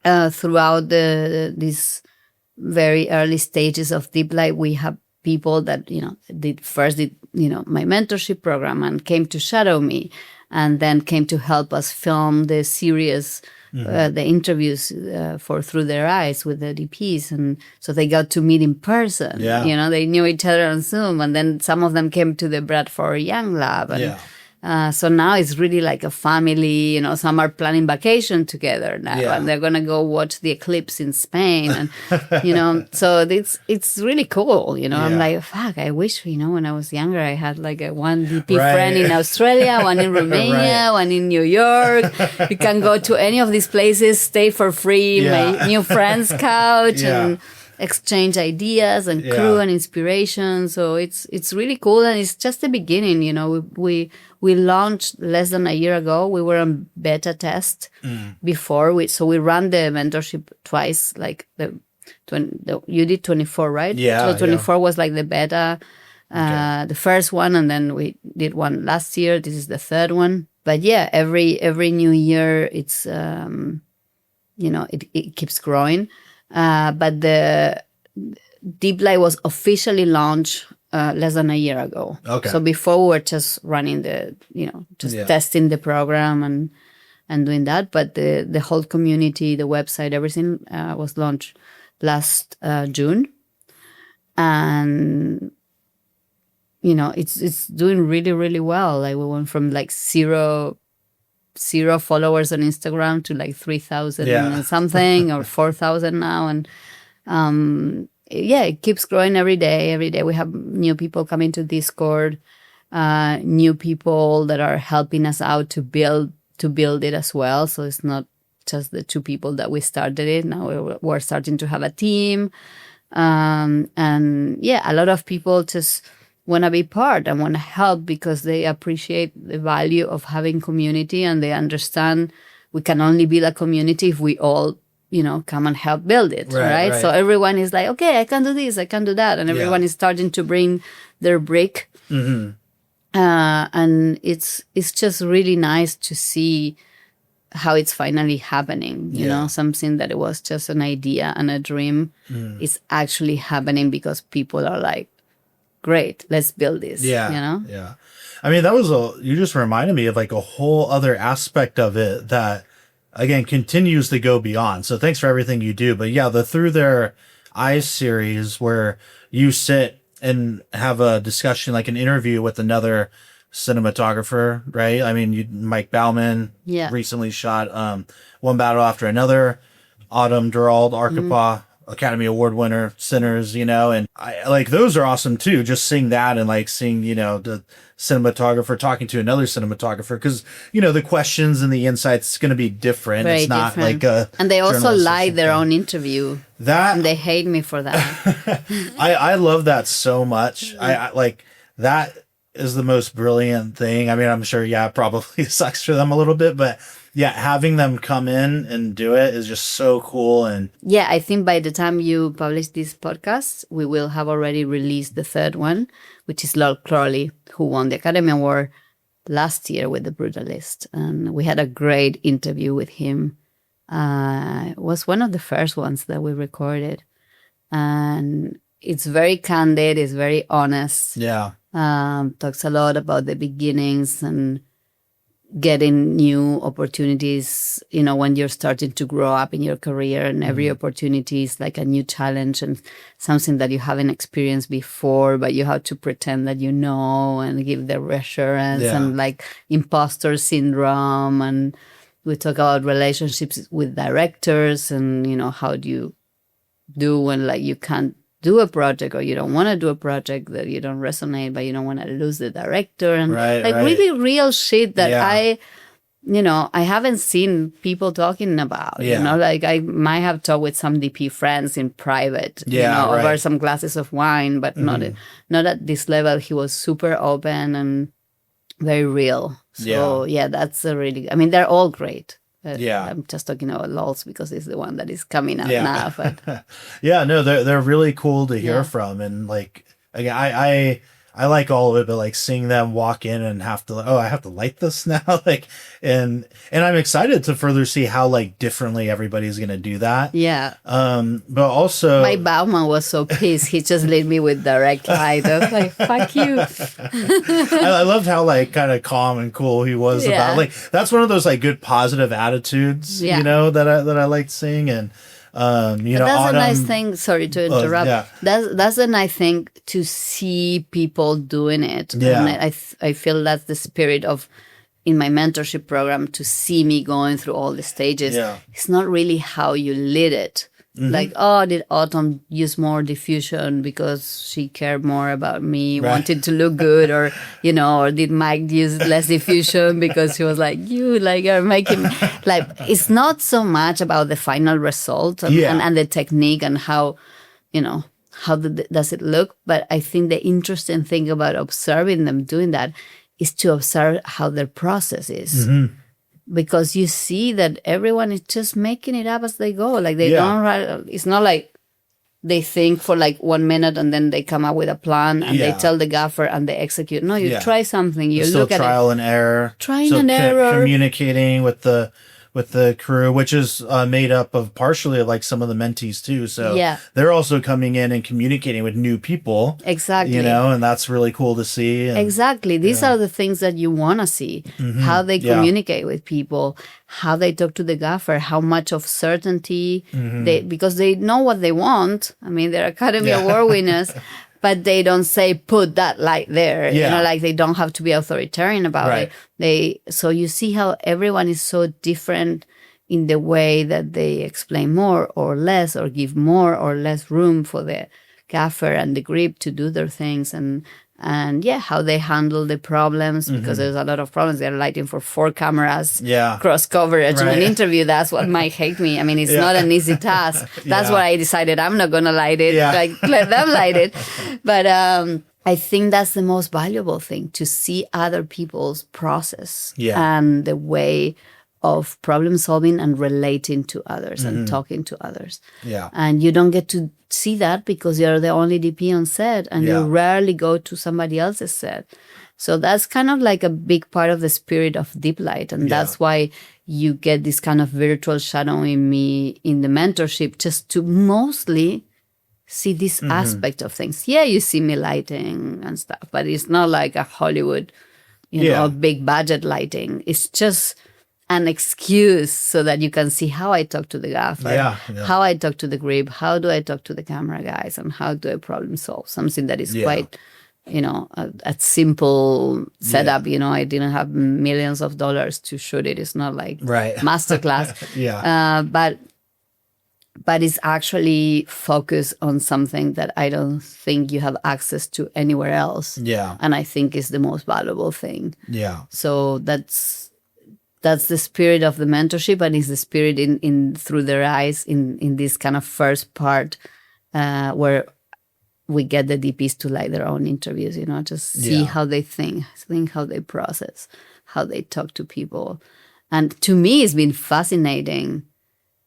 throughout these very early stages of Deep Light, we have people that, did my mentorship program and came to shadow me, and then came to help us film the series, the interviews for Through Their Eyes with the DPs. And so they got to meet in person. They knew each other on Zoom. And then some of them came to the Bradford Young Lab. And, so now it's really like a family, some are planning vacation together now, and they're going to go watch the eclipse in Spain. And, so it's really cool, I'm like, fuck, I wish, when I was younger, I had like one DP friend in Australia, one in Romania, one in New York. You can go to any of these places, stay for free, my new friend's couch, and exchange ideas and crew and inspiration. So it's really cool, and it's just the beginning. We launched less than a year ago. We were on beta test before, so we ran the mentorship twice. Like you did 24, right? Yeah. So 24 was like the beta, the first one, and then we did one last year. This is the third one. But every new year, it's it keeps growing. But the Deep Light was officially launched less than a year ago. Okay. So before we were just running testing the program and doing that. But the whole community, the website, everything was launched last June. And, it's doing really, really well. Like we went from like zero followers on Instagram to like 3,000 and something, or 4,000 now. And it keeps growing every day. Every day we have new people coming to Discord, new people that are helping us out to build it as well. So it's not just the two people that we started it. Now we're starting to have a team. And a lot of people just want to be part and want to help because they appreciate the value of having community, and they understand we can only build a community if we all, come and help build it, right? So everyone is like, okay, I can do this, I can do that. And everyone is starting to bring their brick. And it's just really nice to see how it's finally happening, something that it was just an idea and a dream is actually happening because people are like, great, let's build this. Yeah. I mean, you just reminded me of like a whole other aspect of it that, again, continues to go beyond. So thanks for everything you do. But the Through Their Eyes series, where you sit and have a discussion, like an interview with another cinematographer, right? I mean, Mike Bauman recently shot One Battle After Another, Autumn Durald, Arkapaw, Academy Award winner, Sinners, and I like those are awesome too. Just seeing that and like seeing, the cinematographer talking to another cinematographer, because, the questions and the insights is going to be different. Very it's not different. like a. And they also lie their own interview. And they hate me for that. I love that so much. I like that is the most brilliant thing. I mean, I'm sure, it probably sucks for them a little bit, but having them come in and do it is just so cool. And I think by the time you publish this podcast, we will have already released the third one, which is Lord Crawley, who won the Academy Award last year with The Brutalist. And we had a great interview with him. It was one of the first ones that we recorded. And it's very candid, it's very honest. Yeah. Talks a lot about the beginnings and getting new opportunities, when you're starting to grow up in your career, and every opportunity is like a new challenge and something that you haven't experienced before, but you have to pretend that you know and give the reassurance and like imposter syndrome. And we talk about relationships with directors and, how do you do when like you can't do a project, or you don't want to do a project that you don't resonate, but you don't want to lose the director, and really real shit that I haven't seen people talking about. Like I might have talked with some DP friends in private, over some glasses of wine, but not at this level. He was super open and very real. So that's a really. I mean, they're all great. I'm just talking about LOLs because it's the one that is coming out now. But no, they're really cool to hear from, and like again, I like all of it, but like seeing them walk in and have to, I have to light this now, like, and I'm excited to further see how like differently everybody's gonna do that. Yeah. But also, my Bauman was so pissed. He just lit me with direct light. I was like, "Fuck you." I loved how like kind of calm and cool he was about. Like that's one of those like good positive attitudes, that I liked seeing. And that's a nice thing. Sorry to interrupt. That's a nice thing to see people doing it. Yeah. And I feel that's the spirit of in my mentorship program, to see me going through all the stages. Yeah. It's not really how you lit it. Like, did Autumn use more diffusion because she cared more about me, wanted to look good, or or did Mike use less diffusion because he was like, you like are making like, it's not so much about the final result and the technique and how, how does it look. But I think the interesting thing about observing them doing that is to observe how their process is. Because you see that everyone is just making it up as they go. Like they don't write. It's not like they think for like 1 minute and then they come up with a plan and they tell the gaffer and they execute. No, you try something. You look at trial and error. Trying and error. Communicating with the crew, which is made up of partially of like some of the mentees too. So they're also coming in and communicating with new people. Exactly. And that's really cool to see. And, exactly. These are the things that you want to see. How they communicate with people, how they talk to the gaffer, how much of certainty because they know what they want. I mean, they're Academy Award winners. But they don't say, put that light there. Like they don't have to be authoritarian about it. So you see how everyone is so different in the way that they explain more or less, or give more or less room for the gaffer and the grip to do their things. And how they handle the problems, because there's a lot of problems. They're lighting for 4 cameras, cross coverage in an interview. That's what might hate me. I mean, it's not an easy task. That's why I decided I'm not going to light it. Like, let them light it. But I think that's the most valuable thing, to see other people's process and the way of problem solving and relating to others and talking to others. Yeah. And you don't get to see that because you're the only DP on set, and you rarely go to somebody else's set. So that's kind of like a big part of the spirit of Deep Light. And that's why you get this kind of virtual shadowing me in the mentorship, just to mostly see this aspect of things. Yeah, you see me lighting and stuff, but it's not like a Hollywood, big budget lighting. It's just an excuse so that you can see how I talk to the gaffer, how I talk to the grip, how do I talk to the camera guys, and how do I problem solve something that is quite, a simple setup. I didn't have millions of dollars to shoot it. It's not like masterclass. But it's actually focused on something that I don't think you have access to anywhere else. Yeah. And I think is the most valuable thing. Yeah. So that's the spirit of the mentorship, and is the spirit in through their eyes in this kind of first part where we get the DPs to light their own interviews, just see how they think how they process, how they talk to people. And to me, it's been fascinating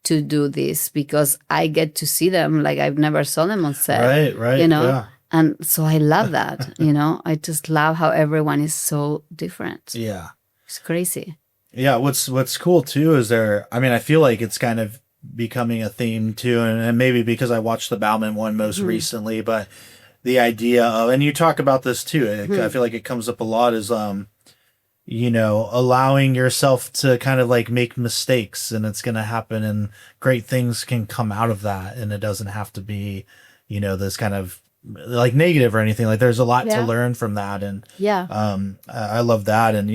to do this because I get to see them like I've never saw them on set. Right. Yeah. And so I love that, I just love how everyone is so different. Yeah. It's crazy. Yeah, what's cool too is I mean, I feel like it's kind of becoming a theme too, and maybe because I watched the Bauman one most recently, but the idea of, and you talk about this too, I feel like it comes up a lot, is allowing yourself to kind of like make mistakes, and it's going to happen, and great things can come out of that, and it doesn't have to be, this kind of like negative or anything. Like there's a lot to learn from that, and I love that. And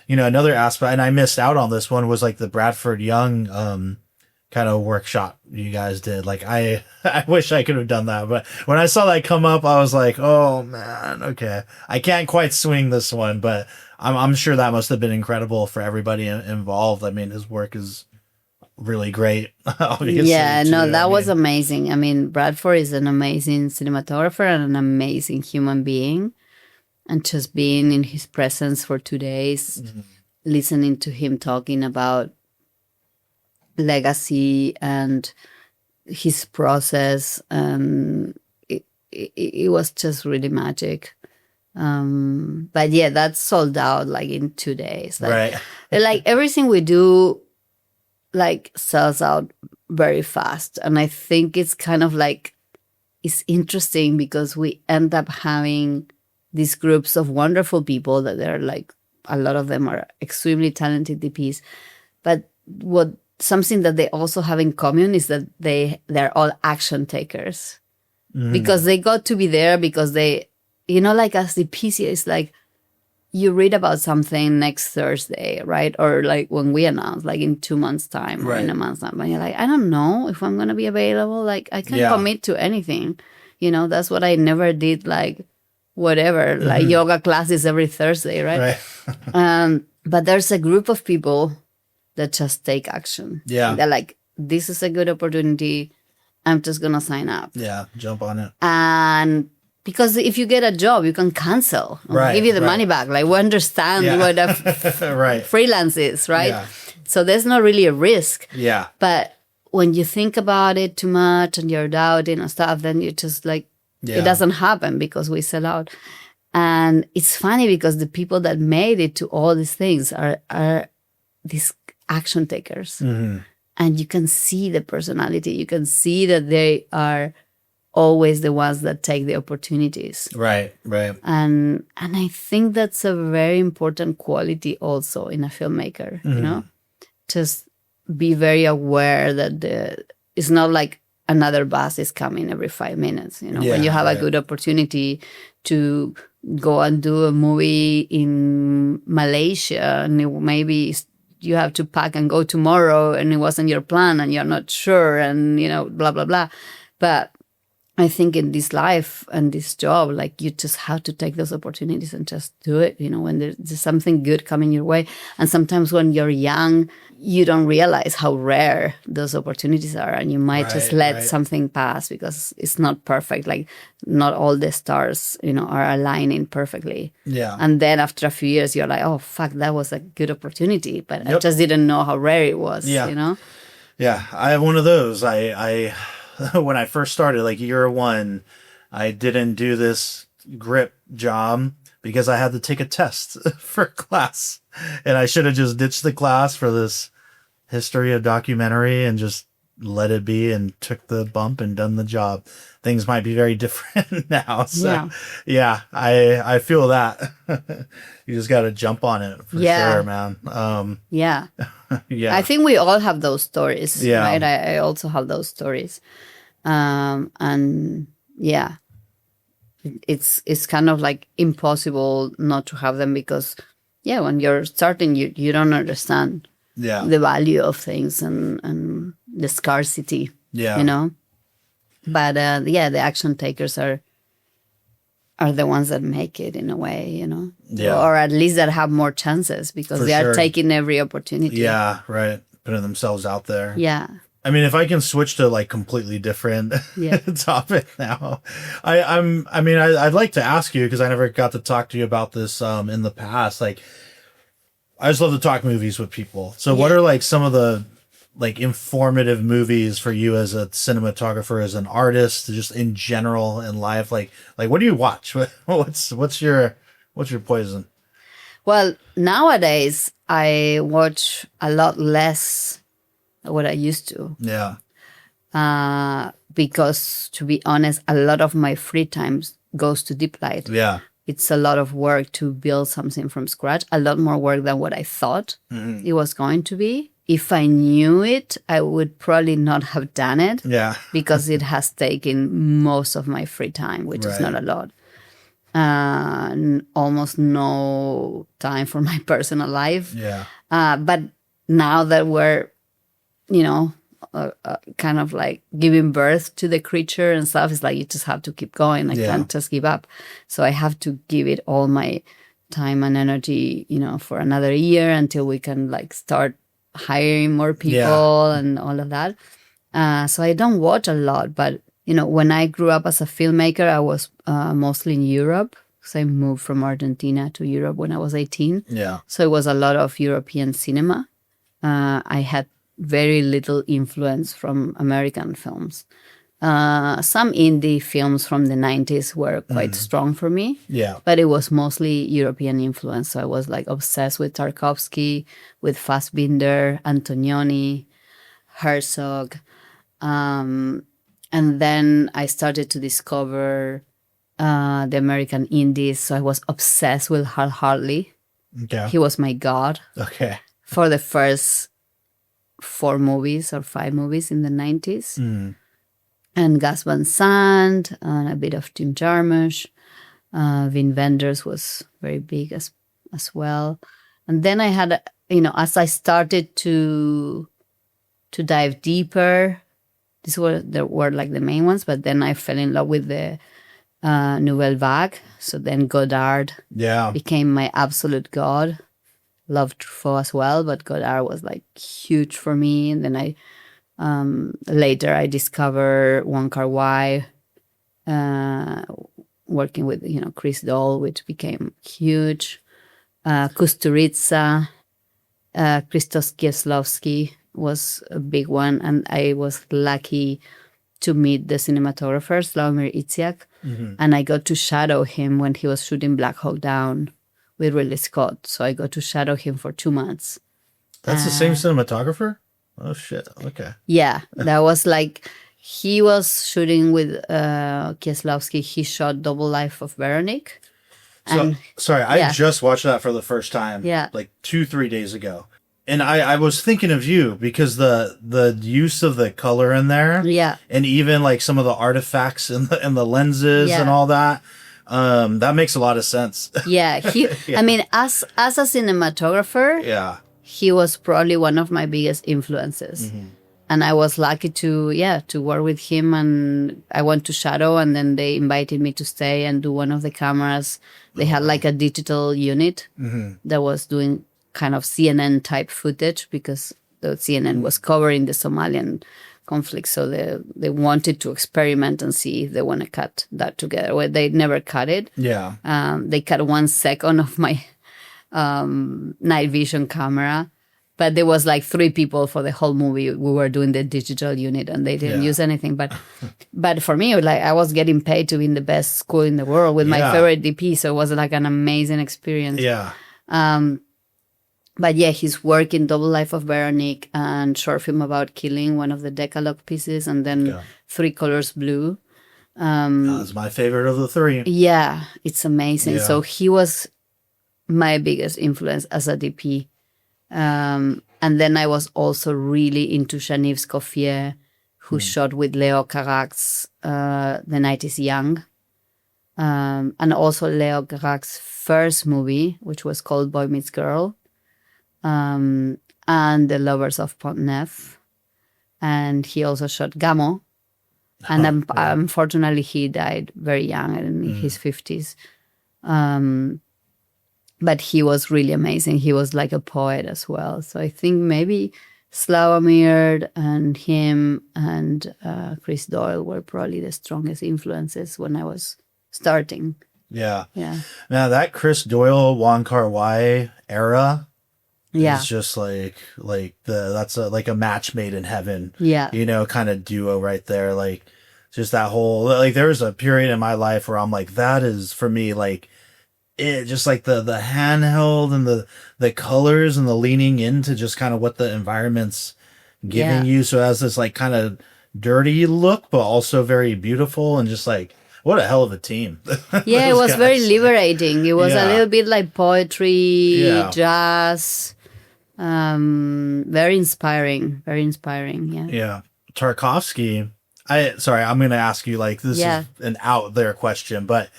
another aspect, and I missed out on this one, was like the Bradford Young kind of workshop you guys did. Like I wish I could have done that, but when I saw that come up, I was like, oh man, okay, I can't quite swing this one, but I'm sure that must have been incredible for everybody involved. I mean, his work is really great. Obviously, yeah, too. no, that was amazing. I mean, Bradford is an amazing cinematographer and an amazing human being, and just being in his presence for 2 days, listening to him talking about legacy and his process, and it was just really magic. But yeah, that's sold out like in 2 days. Like, right. like everything we do like sells out very fast. And I think it's kind of like, it's interesting because we end up having these groups of wonderful people that they're like, a lot of them are extremely talented DPs. But something that they also have in common is that they're all action takers, because they got to be there because they, like as the PC, it's like you read about something next Thursday, right? Or like when we announce, like in 2 months' time or in a month's time, and you're like, I don't know if I'm going to be available. Like I can't commit to anything. That's what I never did, like whatever, like yoga classes every Thursday, right? But there's a group of people that just take action. Yeah. They're like, this is a good opportunity. I'm just going to sign up. Yeah, jump on it. And because if you get a job, you can cancel. I'll give you the money back. Like, we understand what a freelance is, right? Yeah. So there's not really a risk. Yeah. But when you think about it too much and you're doubting and stuff, then you just like, it doesn't happen because we sell out. And it's funny because the people that made it to all these things are these action takers. And you can see the personality. You can see that they are always the ones that take the opportunities. Right. And I think that's a very important quality also in a filmmaker, just be very aware that it's not like another bus is coming every 5 minutes. When you have a good opportunity to go and do a movie in Malaysia, and maybe you have to pack and go tomorrow, and it wasn't your plan, and you're not sure, and blah blah blah. But I think in this life and this job, like you just have to take those opportunities and just do it, when there's something good coming your way. And sometimes when you're young, you don't realize how rare those opportunities are. And you might just let something pass because it's not perfect. Like not all the stars, are aligning perfectly. Yeah. And then after a few years, you're like, oh, fuck, that was a good opportunity. But I just didn't know how rare it was, Yeah, I have one of those. I when I first started, like year one, I didn't do this grip job because I had to take a test for class, and I should have just ditched the class for this history of documentary and just let it be and took the bump and done the job. Things might be very different now. So I feel that. You just got to jump on it for sure, man. Yeah. I think we all have those stories, right? I also have those stories. And yeah, it's kind of like impossible not to have them because, when you're starting, you don't understand the value of things and the scarcity, But the action takers are the ones that make it in a way, or at least that have more chances because they are taking every opportunity. Yeah, right. Putting themselves out there. Yeah. I mean, if I can switch to like completely different topic now, I'd like to ask you, because I never got to talk to you about this in the past. Like, I just love to talk movies with people. So what are like some of the like informative movies for you as a cinematographer, as an artist, just in general in life? Like what do you watch? What's your poison? Well, nowadays I watch a lot less what I used to. Yeah. Because to be honest, a lot of my free time goes to deep light. Yeah. It's a lot of work to build something from scratch, a lot more work than what I thought it was going to be. If I knew it, I would probably not have done it. Yeah. Because it has taken most of my free time, which is not a lot. Almost no time for my personal life. Yeah. But now that we're, kind of like giving birth to the creature and stuff, it's like you just have to keep going. I can't just give up. So I have to give it all my time and energy, for another year until we can like start hiring more people and all of that. So I don't watch a lot, but when I grew up as a filmmaker, I was mostly in Europe because I moved from Argentina to Europe when I was 18. Yeah. So it was a lot of European cinema. I had very little influence from American films. Some indie films from the 90s were quite strong for me. Yeah. But it was mostly European influence. So I was like obsessed with Tarkovsky, with Fassbinder, Antonioni, Herzog. And then I started to discover the American indies. So I was obsessed with Hal Hartley. Okay. He was my god. Okay. For the first 4 movies or 5 movies in the 90s. And Gus Van Sant, and a bit of Jim Jarmusch. Wim Wenders was very big as well. And then I had, as I started to dive deeper, there were like the main ones, but then I fell in love with the Nouvelle Vague. So then Godard became my absolute god. Loved Truffaut as well, but Godard was like huge for me. And then I later I discovered Wong Kar-wai, working with Chris Dole, which became huge. Kusturica, Krzysztof Kieslowski was a big one, and I was lucky to meet the cinematographer Slawomir Iziak, and I got to shadow him when he was shooting Black Hawk Down with Ridley Scott. So I got to shadow him for 2 months. That's the same cinematographer? Oh, shit. Okay. Yeah, that was like, he was shooting with Kieslowski. He shot Double Life of Veronique. So, sorry, I just watched that for the first time, like 2-3 days ago. And I was thinking of you because the use of the color in there, and even like some of the artifacts and the lenses and all that, that makes a lot of sense. Yeah, I mean, as a cinematographer, he was probably one of my biggest influences. And I was lucky to work with him, and I went to shadow, and then they invited me to stay and do one of the cameras. They had like a digital unit that was doing kind of CNN type footage because the CNN was covering the Somalian conflict. So they wanted to experiment and see if they want to cut that together. Well, they never cut it. Yeah. They cut 1 second of my night vision camera, but there was like 3 people for the whole movie. We were doing the digital unit and they didn't use anything. But for me, like, I was getting paid to be in the best school in the world with my favorite DP. So it was like an amazing experience. Yeah. But yeah, his work in Double Life of Veronique and Short Film About Killing, one of the Decalogue pieces, and then 3 Colors Blue. That's my favorite of the 3. Yeah, it's amazing. Yeah. So he was my biggest influence as a DP. And then I was also really into Shaniv Scoffier, who shot with Leo Carax, The Night is Young. And also Leo Carac's first movie, which was called Boy Meets Girl. And The Lovers of Pont Neuf. And he also shot Gamo. And unfortunately, he died very young, in his 50s. But he was really amazing. He was like a poet as well. So I think maybe Slawomir and him and Chris Doyle were probably the strongest influences when I was starting. Yeah. Yeah. Now that Chris Doyle, Wong Kar-wai era is just that's like a match made in heaven. Yeah. You know, kind of duo right there. Like just that whole, like there was a period in my life where I'm like, that is for me, like it just like the handheld and the colors and the leaning into just kind of what the environment's giving you. So it has this like kind of dirty look, but also very beautiful, and just like, what a hell of a team. Yeah, it was very liberating. It was a Yeah. little bit like poetry, Yeah. jazz, very inspiring. Very inspiring. Yeah. Yeah. Tarkovsky, I'm going to ask you, like, this is an out there question, but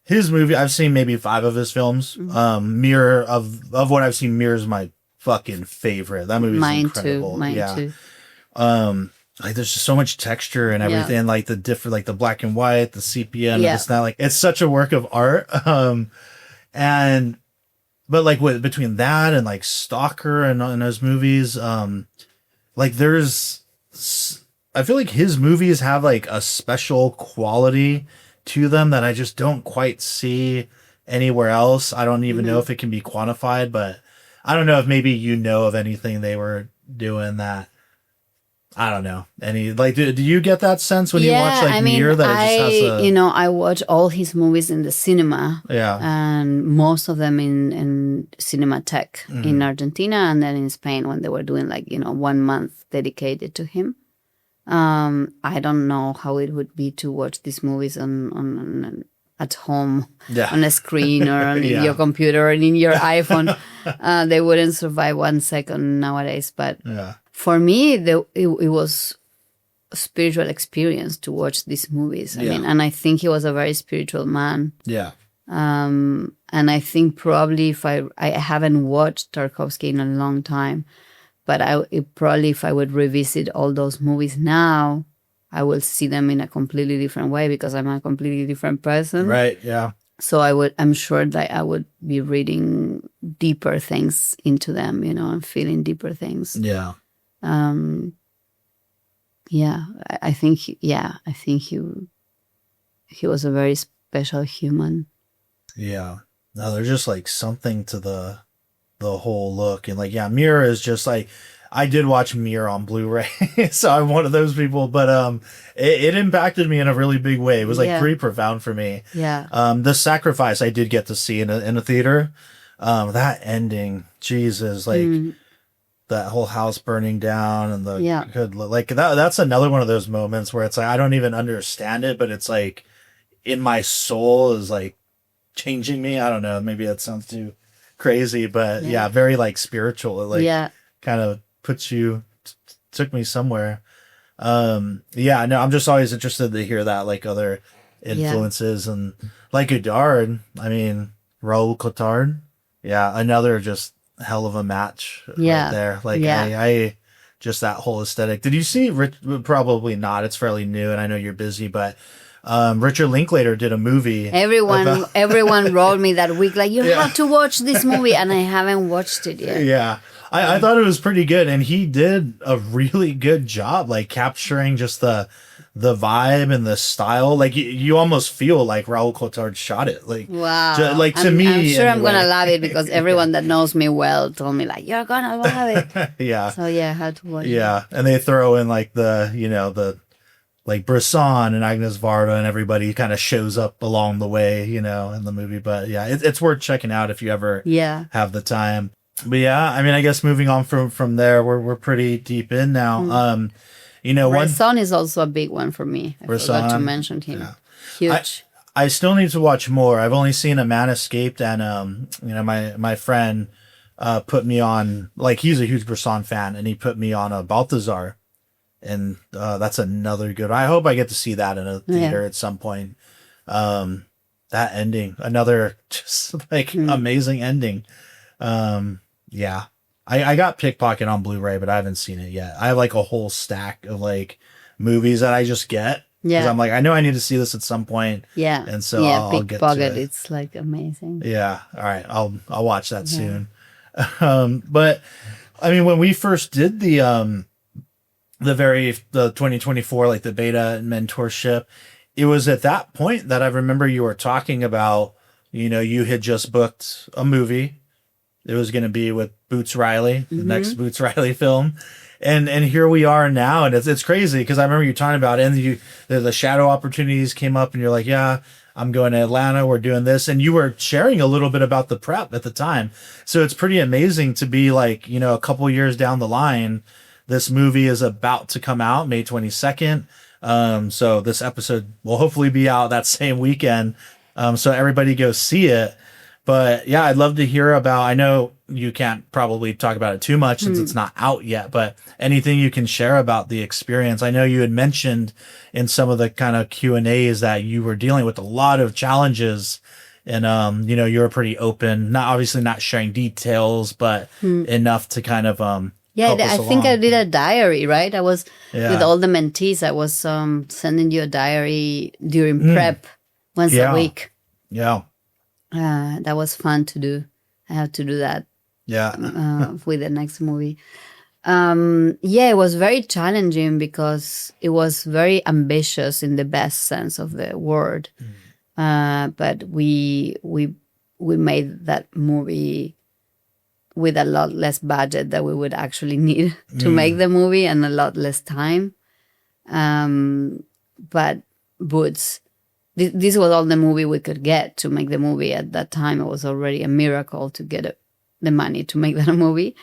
his movie, I've seen maybe 5 of his films. Mirror, of what I've seen, Mirror is my fucking favorite. That movie is incredible. Mine too. Like, there's just so much texture and everything, like the different, like the black and white, the sepia, and it's not like, it's such a work of art. But like between that and like Stalker and those movies, like I feel like his movies have like a special quality to them that I just don't quite see anywhere else. I don't even know if it can be quantified, but I don't know if maybe you know of anything they were doing that, I don't know. Any, like, do you get that sense when you watch like Mirror, that it just has a... I watch all his movies in the cinema. Yeah. And most of them in Cinematech in Argentina, and then in Spain when they were doing like, 1 month dedicated to him. I don't know how it would be to watch these movies on at home on a screen or on your computer and in your iPhone. They wouldn't survive 1 second nowadays. But for me, it was a spiritual experience to watch these movies. I mean, and I think he was a very spiritual man. Yeah. And I think probably if I haven't watched Tarkovsky in a long time, but if I would revisit all those movies now, I will see them in a completely different way because I'm a completely different person. Right. Yeah. So I'm sure that I would be reading deeper things into them, and feeling deeper things. Yeah. I think he was a very special human. Yeah. No, there's just like something to the whole look, and like, Mirror is just like, I did watch Mirror on Blu-ray, so I'm one of those people, but it impacted me in a really big way. It was like pretty profound for me. Yeah. The Sacrifice I did get to see in a theater. That ending, Jesus, like that whole house burning down and that's another one of those moments where it's like, I don't even understand it, but it's like in my soul is like changing me. I don't know, maybe that sounds too crazy, but very like spiritual. It like kind of puts you took me somewhere. No, I'm just always interested to hear that, like other influences and like Godard. I mean, Raoul Cotard. Yeah, another just hell of a match right there. Like I just that whole aesthetic. Did you see probably not, it's fairly new and I know you're busy, but Richard Linklater did a movie. Everyone wrote me that week like, you have to watch this movie, and I haven't watched it yet. Yeah. I thought it was pretty good, and he did a really good job like capturing just the vibe and the style. Like you almost feel like Raoul Cotard shot it. Like, wow. To me, I'm sure I'm anyway. gonna love it because everyone that knows me well told me like, you're gonna love it. Yeah. So I had to watch it. Yeah. And they throw in like the like Bresson and Agnes Varda and everybody kind of shows up along the way, in the movie. But it's worth checking out if you ever have the time. But I mean, I guess moving on from there, we're pretty deep in now. Bresson is also a big one for me. I forgot to mention him. Yeah. Huge. I still need to watch more. I've only seen A Man Escaped, and my friend put me on, like, he's a huge Bresson fan, and he put me on a Balthazar, and that's another good. I hope I get to see that in a theater at some point. That ending, another just like amazing ending. I got Pickpocket on Blu-ray, but I haven't seen it yet. I have like a whole stack of like movies that I just get. Because I'm like, I know I need to see this at some point. Yeah. And so I'll get to it. It's like amazing. Yeah. All right. I'll watch that soon. But I mean, when we first did the 2024, like the beta mentorship, it was at that point that I remember you were talking about, you had just booked a movie. It was going to be with Boots Riley, the next Boots Riley film. And here we are now. And it's crazy because I remember you talking about it, and the shadow opportunities came up and you're like, I'm going to Atlanta. We're doing this. And you were sharing a little bit about the prep at the time. So it's pretty amazing to be like, you know, a couple years down the line, this movie is about to come out May 22nd. So this episode will hopefully be out that same weekend. So everybody go see it. But yeah, I'd love to hear about, I know you can't probably talk about it too much since it's not out yet, but anything you can share about the experience. I know you had mentioned in some of the kind of Q&As that you were dealing with a lot of challenges and, you know, you were pretty open, not obviously not sharing details, but enough to kind of, yeah, I think I did a diary, right? I was with all the mentees. I was sending you a diary during prep once a week. Yeah. That was fun to do. I have to do that with the next movie. Yeah, it was very challenging because it was very ambitious in the best sense of the word. But we made that movie with a lot less budget that we would actually need to make the movie and a lot less time. But Boots, this was all the movie we could get to make the movie at that time. It was already a miracle to get the money to make that movie.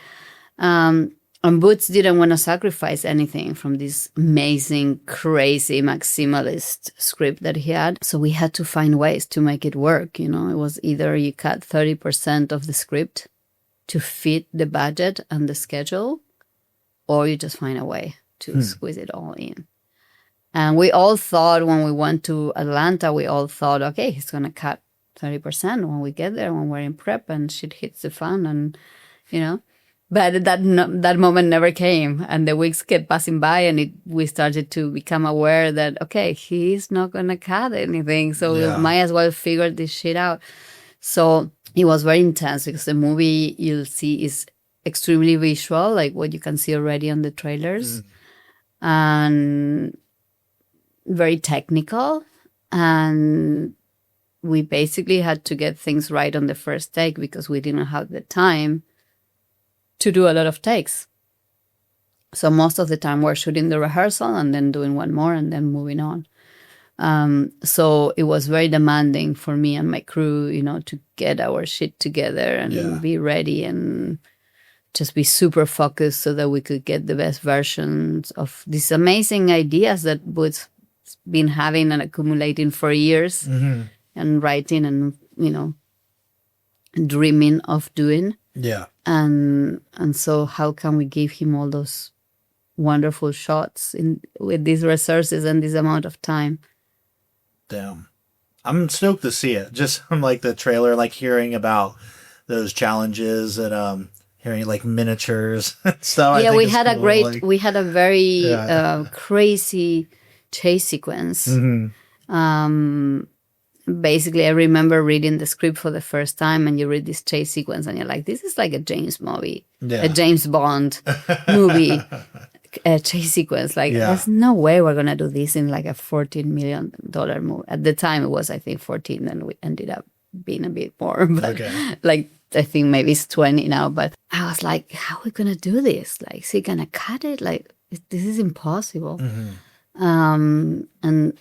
And Boots didn't want to sacrifice anything from this amazing, crazy, maximalist script that he had. So we had to find ways to make it work. You know, it was either you cut 30% of the script to fit the budget and the schedule, or you just find a way to squeeze it all in. And we all thought when we went to Atlanta, we all thought, okay, he's going to cut 30% when we get there, when we're in prep and shit hits the fan and, you know. But that moment never came. And the weeks kept passing by and we started to become aware that, okay, he's not going to cut anything. So we might as well figure this shit out. So it was very intense because the movie you'll see is extremely visual, like what you can see already on the trailers. And very technical, and we basically had to get things right on the first take because we didn't have the time to do a lot of takes. So most of the time we're shooting the rehearsal and then doing one more and then moving on. So it was very demanding for me and my crew, you know, to get our shit together and be ready and just be super focused so that we could get the best versions of these amazing ideas that Boots been having and accumulating for years and writing and, you know, dreaming of doing. Yeah. And so how can we give him all those wonderful shots with these resources and this amount of time? Damn. I'm stoked to see it. Just from like the trailer, like hearing about those challenges and hearing like miniatures and stuff. Yeah, we had a very crazy chase sequence. Basically, I remember reading the script for the first time, and you read this chase sequence, and you're like, "This is like a James movie, a James Bond movie, a chase sequence. Like, there's no way we're gonna do this in like a $14 million movie." At the time, it was I think 14, and we ended up being a bit more. But like, I think maybe it's 20 now. But I was like, "How are we gonna do this? Like, is he gonna cut it? Like, this is impossible." And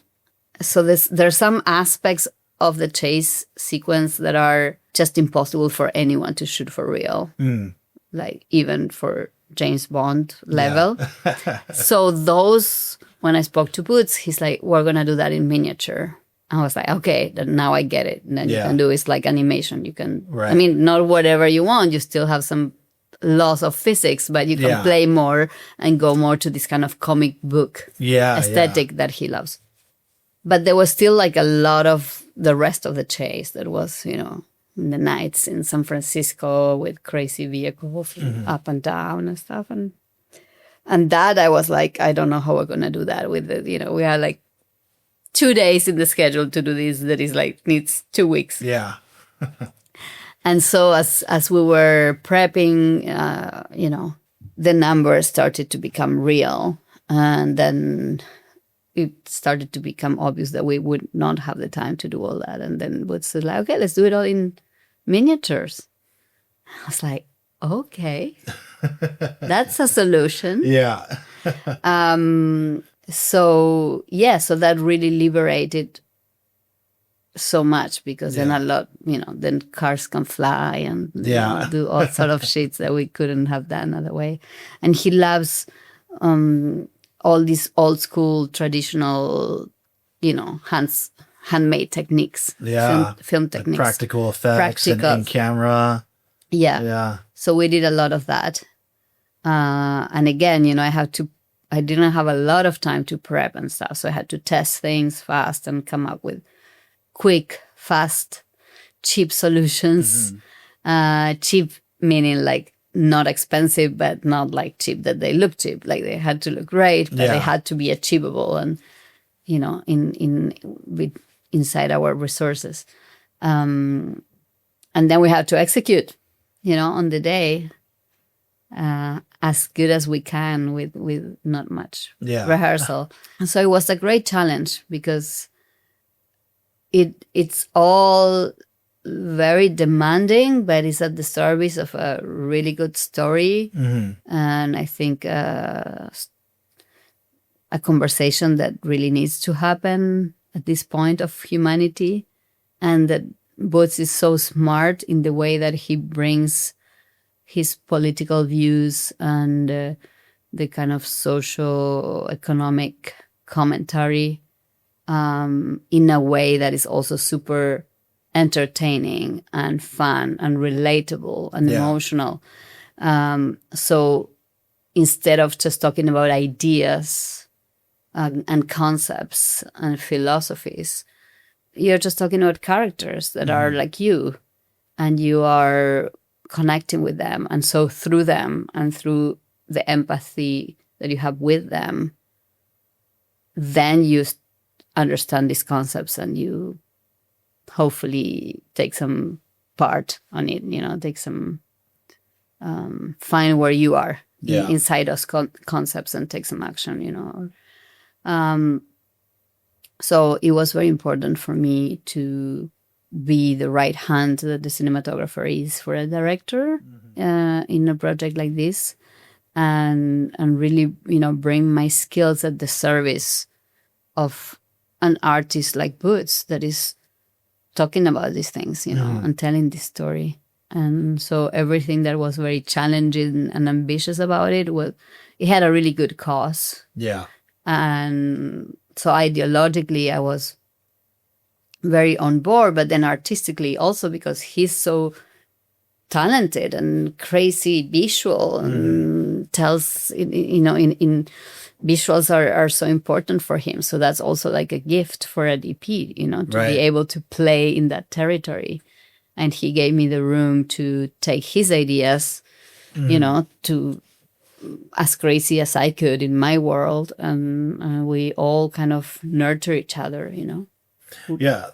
so there's some aspects of the chase sequence that are just impossible for anyone to shoot for real, like even for James Bond level. So those, when I spoke to Boots, he's like, "We're gonna do that in miniature." I was like, "Okay, then now I get it." And then you can do it's like animation. You can, I mean, not whatever you want. You still have some laws of physics, but you can play more and go more to this kind of comic book aesthetic that he loves. But there was still like a lot of the rest of the chase that was, you know, in the nights in San Francisco with crazy vehicles up and down and stuff. And that I was like, I don't know how we're going to do that with it. You know, we had like 2 days in the schedule to do this that is like needs 2 weeks. Yeah. And so as we were prepping, you know, the numbers started to become real. And then it started to become obvious that we would not have the time to do all that. And then Woods was like, "Okay, let's do it all in miniatures." I was like, "Okay, that's a solution." Yeah. So that really liberated so much because then a lot, then cars can fly and do all sort of shits that we couldn't have done other way. And he loves all these old school traditional, handmade techniques, film techniques, like practical effects and in camera. Yeah. So we did a lot of that. And again, I didn't have a lot of time to prep and stuff. So I had to test things fast and come up with quick, fast, cheap solutions. Cheap meaning like not expensive, but not like cheap that they look cheap. Like they had to look great, but they had to be achievable and, inside our resources. And then we had to execute, on the day, as good as we can with not much rehearsal. And so it was a great challenge because it's all very demanding, but it's at the service of a really good story. And I think a conversation that really needs to happen at this point of humanity. And that Boots is so smart in the way that he brings his political views and the kind of socio-economic commentary in a way that is also super entertaining and fun and relatable and emotional. So instead of just talking about ideas and concepts and philosophies, you're just talking about characters that are like you, and you are connecting with them. And so through them and through the empathy that you have with them, then you understand these concepts and you hopefully take some part on it, take some, find where you are inside those concepts and take some action, So it was very important for me to be the right hand that the cinematographer is for a director in a project like this, and really, bring my skills at the service of an artist like Boots that is talking about these things, and telling this story. And so everything that was very challenging and ambitious about it had a really good cause. Yeah. And so ideologically, I was very on board, but then artistically also because he's so talented and crazy visual and tells, in visuals are so important for him. So that's also like a gift for a DP, to be able to play in that territory. And he gave me the room to take his ideas, to as crazy as I could in my world. And we all kind of nurture each other, Yeah,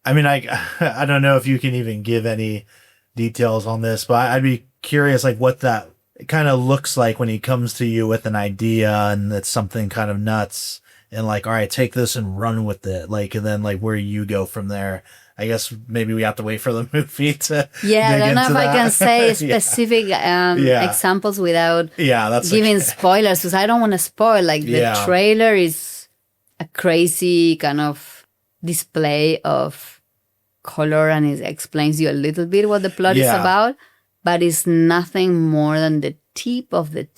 I don't know if you can even give any details on this, but I'd be curious, like, what that kind of looks like when he comes to you with an idea and it's something kind of nuts and like, all right, take this and run with it. Like, and then like where you go from there. I guess maybe we have to wait for the movie to. I don't know if I can say specific examples without giving spoilers, because I don't want to spoil. Like the trailer is a crazy kind of display of color, and it explains you a little bit what the plot is about, but it's nothing more than the tip of the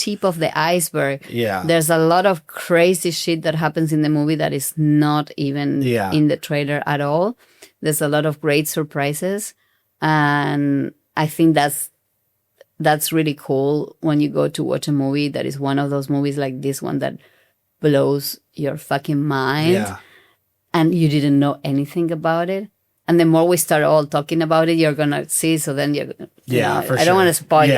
iceberg. There's a lot of crazy shit that happens in the movie that is not even in the trailer at all. There's a lot of great surprises, and I think that's really cool when you go to watch a movie that is one of those movies like this one that blows your fucking mind, and you didn't know anything about it. And the more we start all talking about it, you're gonna see. So then you're I don't want to spoil it.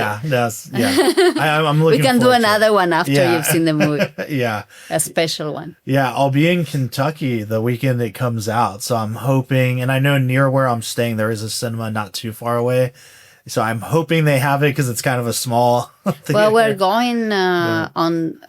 I'm looking. We can do another one after you've seen the movie. A special one. I'll be in Kentucky the weekend it comes out, so I'm hoping. And I know near where I'm staying there is a cinema not too far away, so I'm hoping they have it because it's kind of a small. Well, we're going on.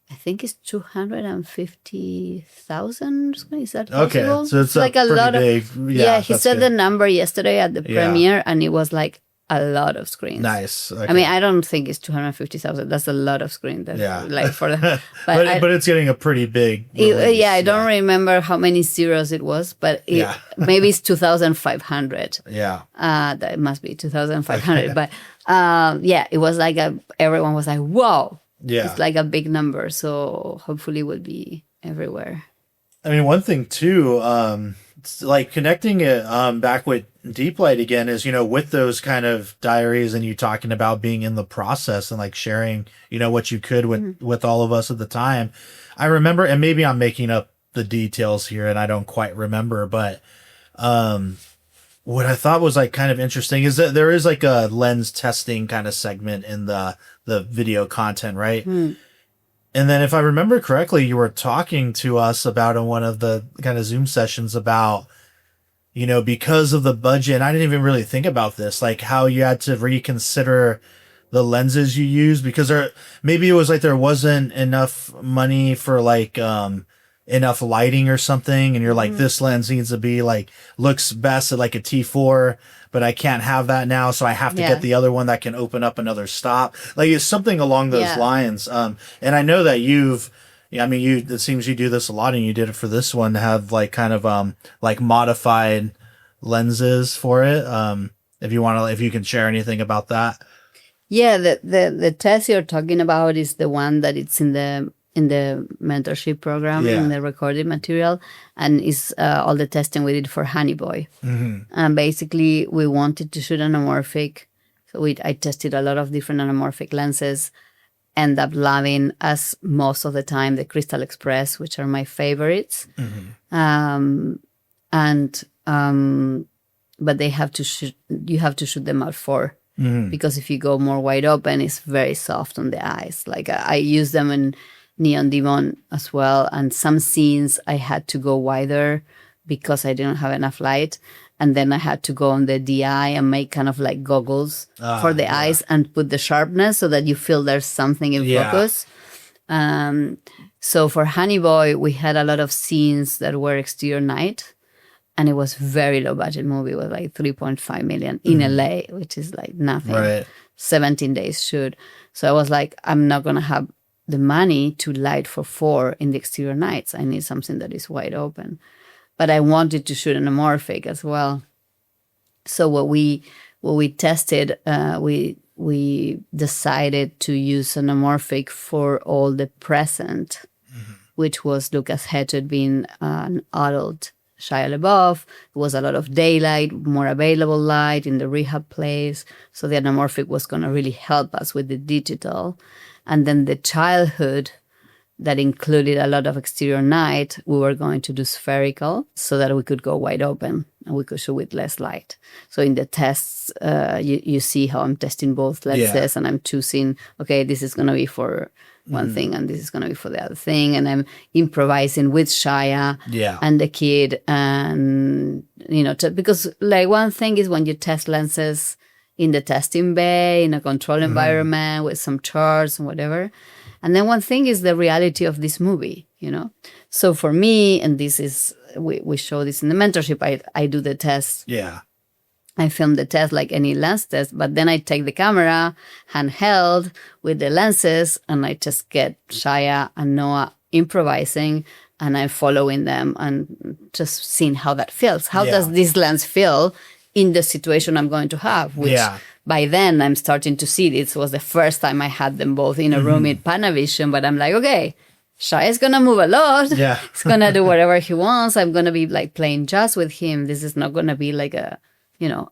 I think it's 250,000. Is that possible? Okay, so it's like a lot big, of. He said the number yesterday at the premiere, and it was like a lot of screens. Nice. Okay. I mean, I don't think it's 250,000. That's a lot of screen. That's like for the, but it's getting a pretty big release. I don't remember how many zeros it was, but maybe it's 2,500. Yeah. That must be 2,500. But it was like everyone was like, "Whoa!" Yeah, it's like a big number. So hopefully, it will be everywhere. I mean, one thing too, like connecting it back with Deep Light again is, with those kind of diaries and you talking about being in the process and like sharing, what you could with all of us at the time. I remember, and maybe I'm making up the details here and I don't quite remember, but what I thought was like kind of interesting is that there is like a lens testing kind of segment in the video content, right? And then if I remember correctly, you were talking to us about in one of the kind of Zoom sessions about, because of the budget, and I didn't even really think about this, like how you had to reconsider the lenses you use because maybe it was like there wasn't enough money for like, enough lighting or something. And you're like, this lens needs to be like, looks best at like a T4, but I can't have that now. So I have to get the other one that can open up another stop. Like it's something along those lines. And I know that it seems you do this a lot and you did it for this one to have like kind of, like modified lenses for it. If you can share anything about that. Yeah. The test you're talking about is the one that it's in the mentorship program in the recorded material, and is all the testing we did for Honey Boy. And basically we wanted to shoot anamorphic, so I tested a lot of different anamorphic lenses, end up loving as most of the time the Crystal Express, which are my favorites. But you have to shoot them at 4 because if you go more wide open, it's very soft on the eyes. Like I use them in Neon Demon as well, and some scenes I had to go wider because I didn't have enough light, and then I had to go on the DI and make kind of like goggles for the eyes and put the sharpness so that you feel there's something in focus. So for Honey Boy, we had a lot of scenes that were exterior night, and it was very low budget movie. It was like 3.5 million in LA, which is like nothing. Right. 17 days shoot. So I was like, I'm not gonna have the money to light for 4 in the exterior nights. I need something that is wide open. But I wanted to shoot anamorphic as well. So what we tested, we decided to use anamorphic for all the present, which was Lucas Hedges being an adult Shia LaBeouf. It was a lot of daylight, more available light in the rehab place. So the anamorphic was going to really help us with the digital. And then the childhood that included a lot of exterior night, we were going to do spherical so that we could go wide open and we could shoot with less light. So in the tests, you see how I'm testing both lenses and I'm choosing, okay, this is going to be for one thing and this is going to be for the other thing. And I'm improvising with Shia and the kid. And, because like one thing is when you test lenses in the testing bay, in a controlled environment with some charts and whatever. And then one thing is the reality of this movie, So for me, and this is, we show this in the mentorship, I do the test. Yeah. I film the test like any lens test, but then I take the camera handheld with the lenses and I just get Shia and Noah improvising and I'm following them and just seeing how that feels. How does this lens feel in the situation I'm going to have, which by then I'm starting to see this was the first time I had them both in a room in Panavision, but I'm like, okay, Shai is going to move a lot. Yeah. He's going to do whatever he wants. I'm going to be like playing jazz with him. This is not going to be like a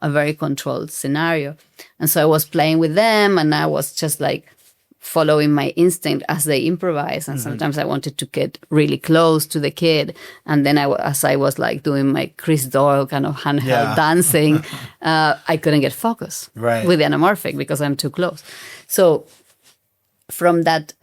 very controlled scenario. And so I was playing with them and I was just like following my instinct as they improvise. And sometimes I wanted to get really close to the kid. And then as I was like doing my Chris Doyle kind of handheld dancing, I couldn't get focus with the anamorphic because I'm too close. So from that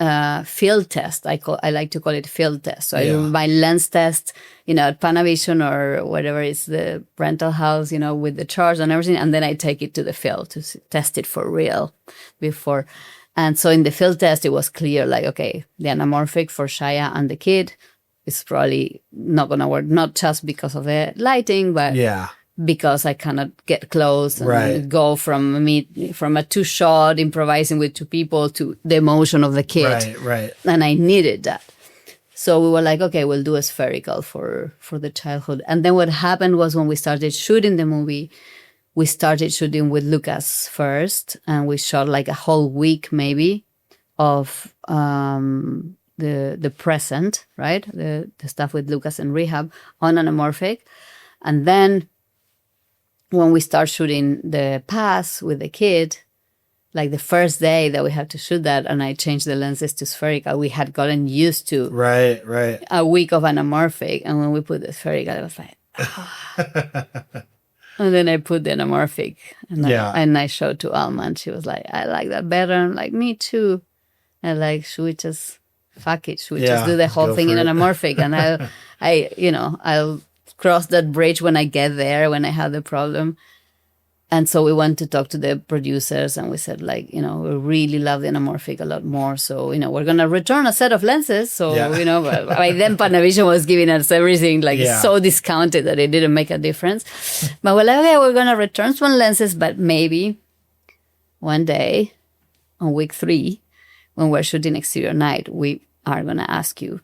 field test, I like to call it field test. So I do my lens test, at Panavision or whatever is the rental house, with the charts and everything. And then I take it to the field to test it for real before. And so in the field test, it was clear, like, okay, the anamorphic for Shia and the kid is probably not going to work, not just because of the lighting, but because I cannot get close and Right. go from a two shot improvising with two people to the emotion of the kid. Right. And I needed that. So we were like, okay, we'll do a spherical for the childhood. And then what happened was when we started shooting the movie, we started shooting with Lucas first, and we shot like a whole week maybe of the present, right? The stuff with Lucas and rehab on anamorphic. And then when we start shooting the past with the kid, like the first day that we had to shoot that, and I changed the lenses to spherical, we had gotten used to Right. a week of anamorphic. And when we put the spherical, I was like, and then I put the anamorphic, and I showed to Alma, and she was like, I like that better. I'm like, me too. And like, should we just fuck it? Should we just do the whole thing in anamorphic? And I'll cross that bridge when I get there, when I have the problem. And so we went to talk to the producers, and we said, like, we really love the anamorphic a lot more. So, we're going to return a set of lenses. So, by then Panavision was giving us everything, like, so discounted that it didn't make a difference. But we're like, okay, we're going to return some lenses, but maybe one day on week 3, when we're shooting exterior night, we are going to ask you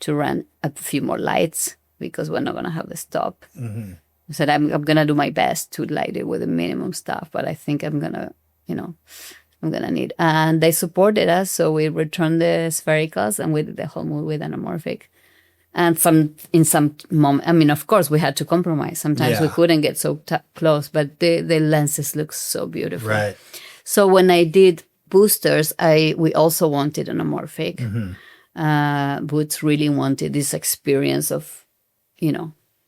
to run a few more lights because we're not going to have the stop. Mm-hmm. I said, I'm going to do my best to light it with the minimum stuff, but I think I'm going to need. And they supported us, so we returned the sphericals, and we did the whole movie with anamorphic. And in some moment, I mean, of course, we had to compromise. Sometimes we couldn't get so close, but the lenses look so beautiful. Right. So when I did boosters, we also wanted anamorphic. Mm-hmm. Boots really wanted this experience of,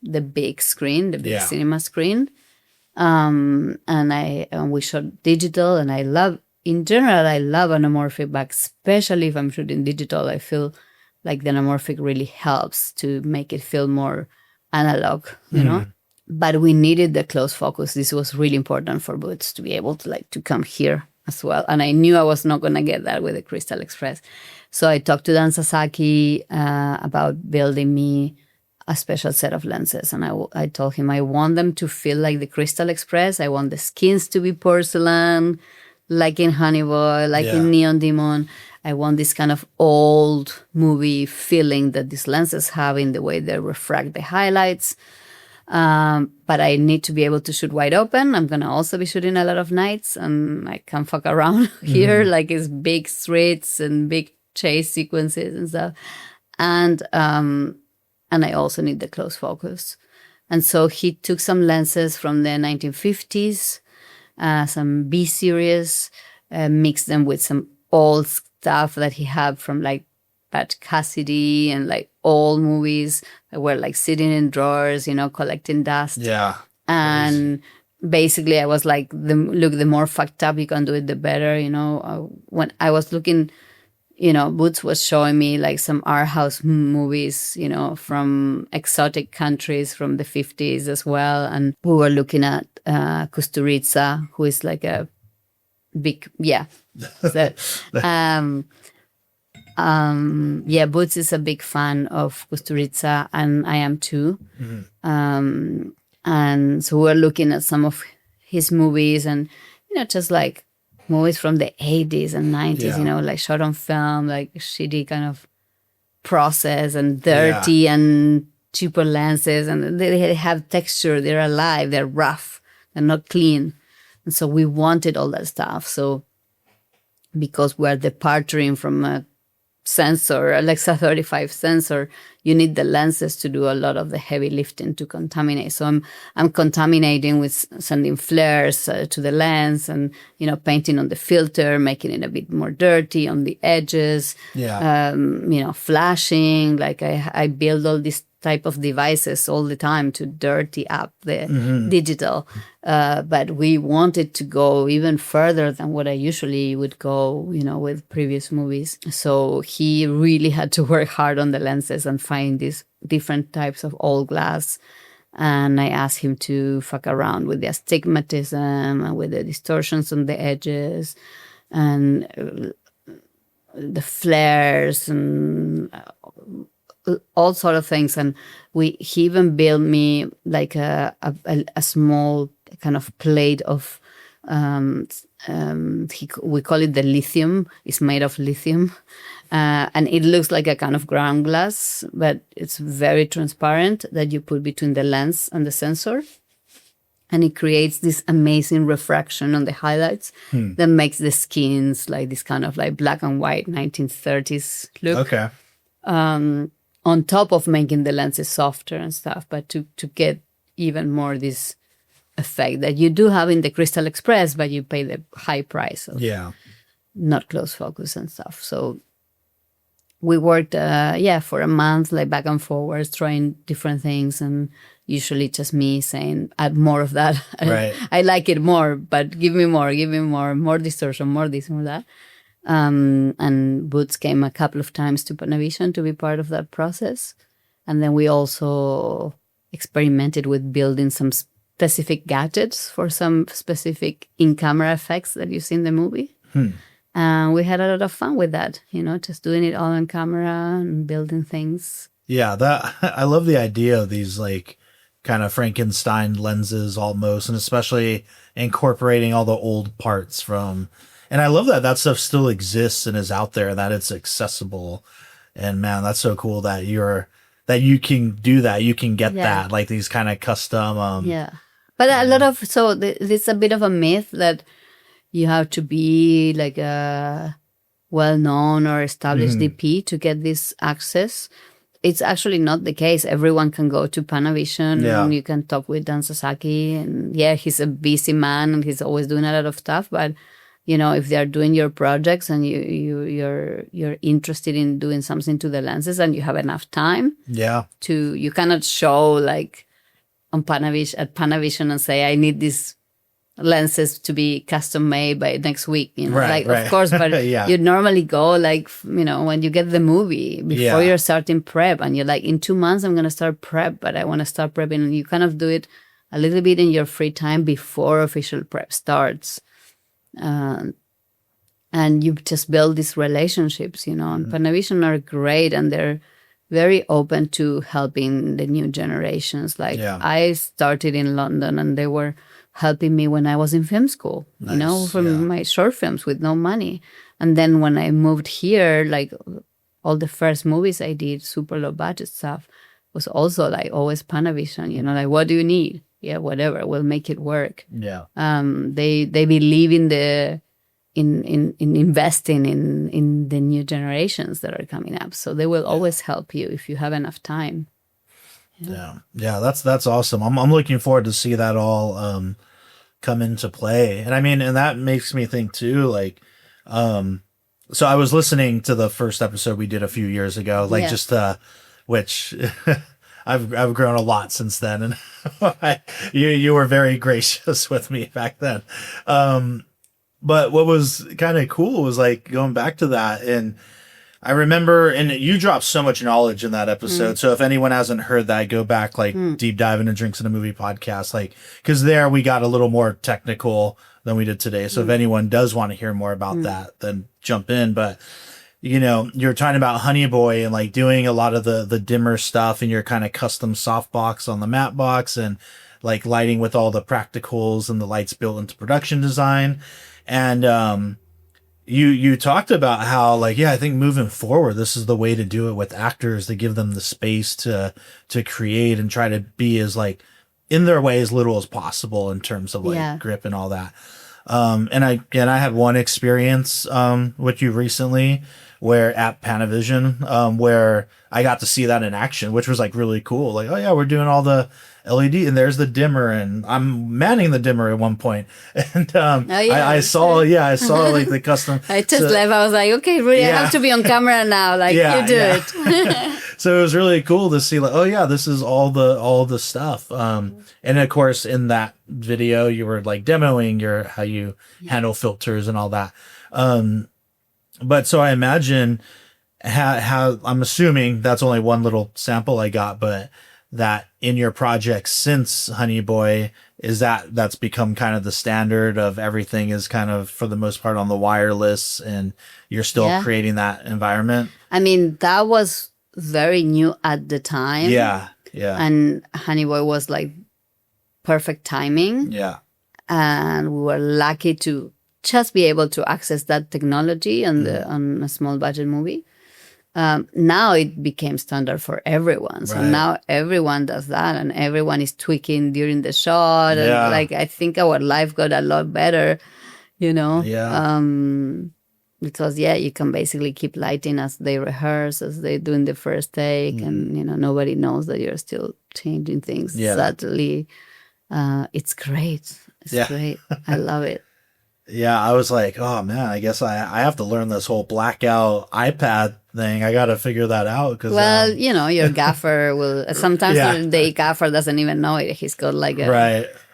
the big screen, the big cinema screen. And we shot digital, and I love anamorphic, but especially if I'm shooting digital, I feel like the anamorphic really helps to make it feel more analog, you know? But we needed the close focus. This was really important for Boots to be able to come here as well. And I knew I was not going to get that with the Crystal Express. So I talked to Dan Sasaki about building me a special set of lenses. And I told him I want them to feel like the Crystal Express. I want the skins to be porcelain, like in Honey Boy, like in Neon Demon. I want this kind of old movie feeling that these lenses have in the way they refract the highlights. But I need to be able to shoot wide open. I'm going to also be shooting a lot of nights, and I can fuck around here, like it's big streets and big chase sequences and stuff. And I also need the close focus. And so he took some lenses from the 1950s, some B series, mixed them with some old stuff that he had from like Pat Cassidy and like old movies that were like sitting in drawers, collecting dust. Yeah. And basically I was like, the more fucked up you can do it, the better, when I was looking, Boots was showing me like some art house movies, from exotic countries from the 50s as well. And we were looking at Kusturica, who is like a big, So, Boots is a big fan of Kusturica, and I am too. Mm-hmm. And so we're looking at some of his movies, and just like movies from the 80s and 90s, like shot on film, like shitty kind of process and dirty and cheaper lenses, and they have texture, they're alive, they're rough, they're not clean. And so we wanted all that stuff. So because we're departing from a sensor, Alexa 35 sensor, you need the lenses to do a lot of the heavy lifting to contaminate. So I'm contaminating with sending flares to the lens, and painting on the filter, making it a bit more dirty on the edges. Flashing. Like I build all these type of devices all the time to dirty up the digital. But we wanted to go even further than what I usually would go, with previous movies. So he really had to work hard on the lenses and find these different types of old glass. And I asked him to fuck around with the astigmatism and with the distortions on the edges and the flares and all sort of things. And he even built me like a small kind of plate of, we call it the lithium. It's made of lithium. And it looks like a kind of ground glass, but it's very transparent that you put between the lens and the sensor. And it creates this amazing refraction on the highlights that makes the skins like this kind of like black and white 1930s look. Okay. On top of making the lenses softer and stuff, but to get even more this effect that you do have in the Crystal Express, but you pay the high price of not close focus and stuff. So we worked, for a month, like back and forwards, trying different things, and usually just me saying, add more of that. Right. I like it more, but give me more distortion, more this, more that. And Boots came a couple of times to Panavision to be part of that process. And then we also experimented with building some specific gadgets for some specific in-camera effects that you see in the movie. And we had a lot of fun with that, just doing it all on camera and building things. Yeah, I love the idea of these like kind of Frankenstein lenses almost, and especially incorporating all the old parts from, and I love that stuff still exists and is out there, that it's accessible. And man, that's so cool that you can do that. You can get that, like these kind of custom. But a lot of, it's a bit of a myth that you have to be like a well-known or established DP to get this access. It's actually not the case. Everyone can go to Panavision and you can talk with Dan Sasaki. And he's a busy man and he's always doing a lot of stuff. But, if they're doing your projects and you're interested in doing something to the lenses and you have enough time you cannot show like at Panavision and say, I need these lenses to be custom made by next week, Right. Of course, but you normally go like, when you get the movie before you're starting prep and you're like, in 2 months, I'm going to start prep, but I want to start prepping. And you kind of do it a little bit in your free time before official prep starts. And you just build these relationships, and Panavision are great and they're very open to helping the new generations. Like I started in London and they were helping me when I was in film school, from my short films with no money. And then when I moved here, like all the first movies I did, super low budget stuff, was also like always Panavision, like, what do you need? Yeah, whatever, we'll make it work. Yeah. They believe in investing in the new generations that are coming up. So they will always help you if you have enough time. Yeah. That's awesome. I'm looking forward to see that all come into play. And I mean, and that makes me think too, like, so I was listening to the first episode we did a few years ago, like which I've grown a lot since then, and you were very gracious with me back then. But what was kind of cool was like going back to that, and I remember, and you dropped so much knowledge in that episode. So if anyone hasn't heard that, go back, like deep dive into Drinks in a Movie podcast, like, cause there we got a little more technical than we did today. So if anyone does want to hear more about that, then jump in. But you're talking about Honey Boy and like doing a lot of the dimmer stuff and your kind of custom softbox on the matte box and like lighting with all the practicals and the lights built into production design. And, you talked about how like, I think moving forward, this is the way to do it with actors, to give them the space to create and try to be as like in their way as little as possible in terms of like grip and all that. And I had one experience, with you recently where at Panavision, where I got to see that in action, which was like really cool. Like, oh yeah, we're doing all the LED and there's the dimmer and I'm manning the dimmer at one point. And, I saw like the custom. I just left. I was like, okay, really, I have to be on camera now. Like you do it. So it was really cool to see like, oh yeah, this is all the stuff. And of course in that video you were like demoing how you handle filters and all that. But so I imagine how I'm assuming that's only one little sample I got, but that in your projects since Honey Boy, is that's become kind of the standard of everything is kind of for the most part on the wireless and you're still creating that environment? I mean, that was very new at the time. Yeah. Yeah. And Honey Boy was like perfect timing. Yeah. And we were lucky to just be able to access that technology on a small budget movie. Now it became standard for everyone. So Right. now everyone does that, and everyone is tweaking during the shot. Yeah. And like, I think our life got a lot better, Yeah. because you can basically keep lighting as they rehearse, as they do in the first take, and nobody knows that you're still changing things subtly. It's great. It's great. I love it. Yeah, I was like, oh man, I guess I have to learn this whole blackout iPad thing. I got to figure that out. Because your gaffer will sometimes the gaffer doesn't even know it. He's got like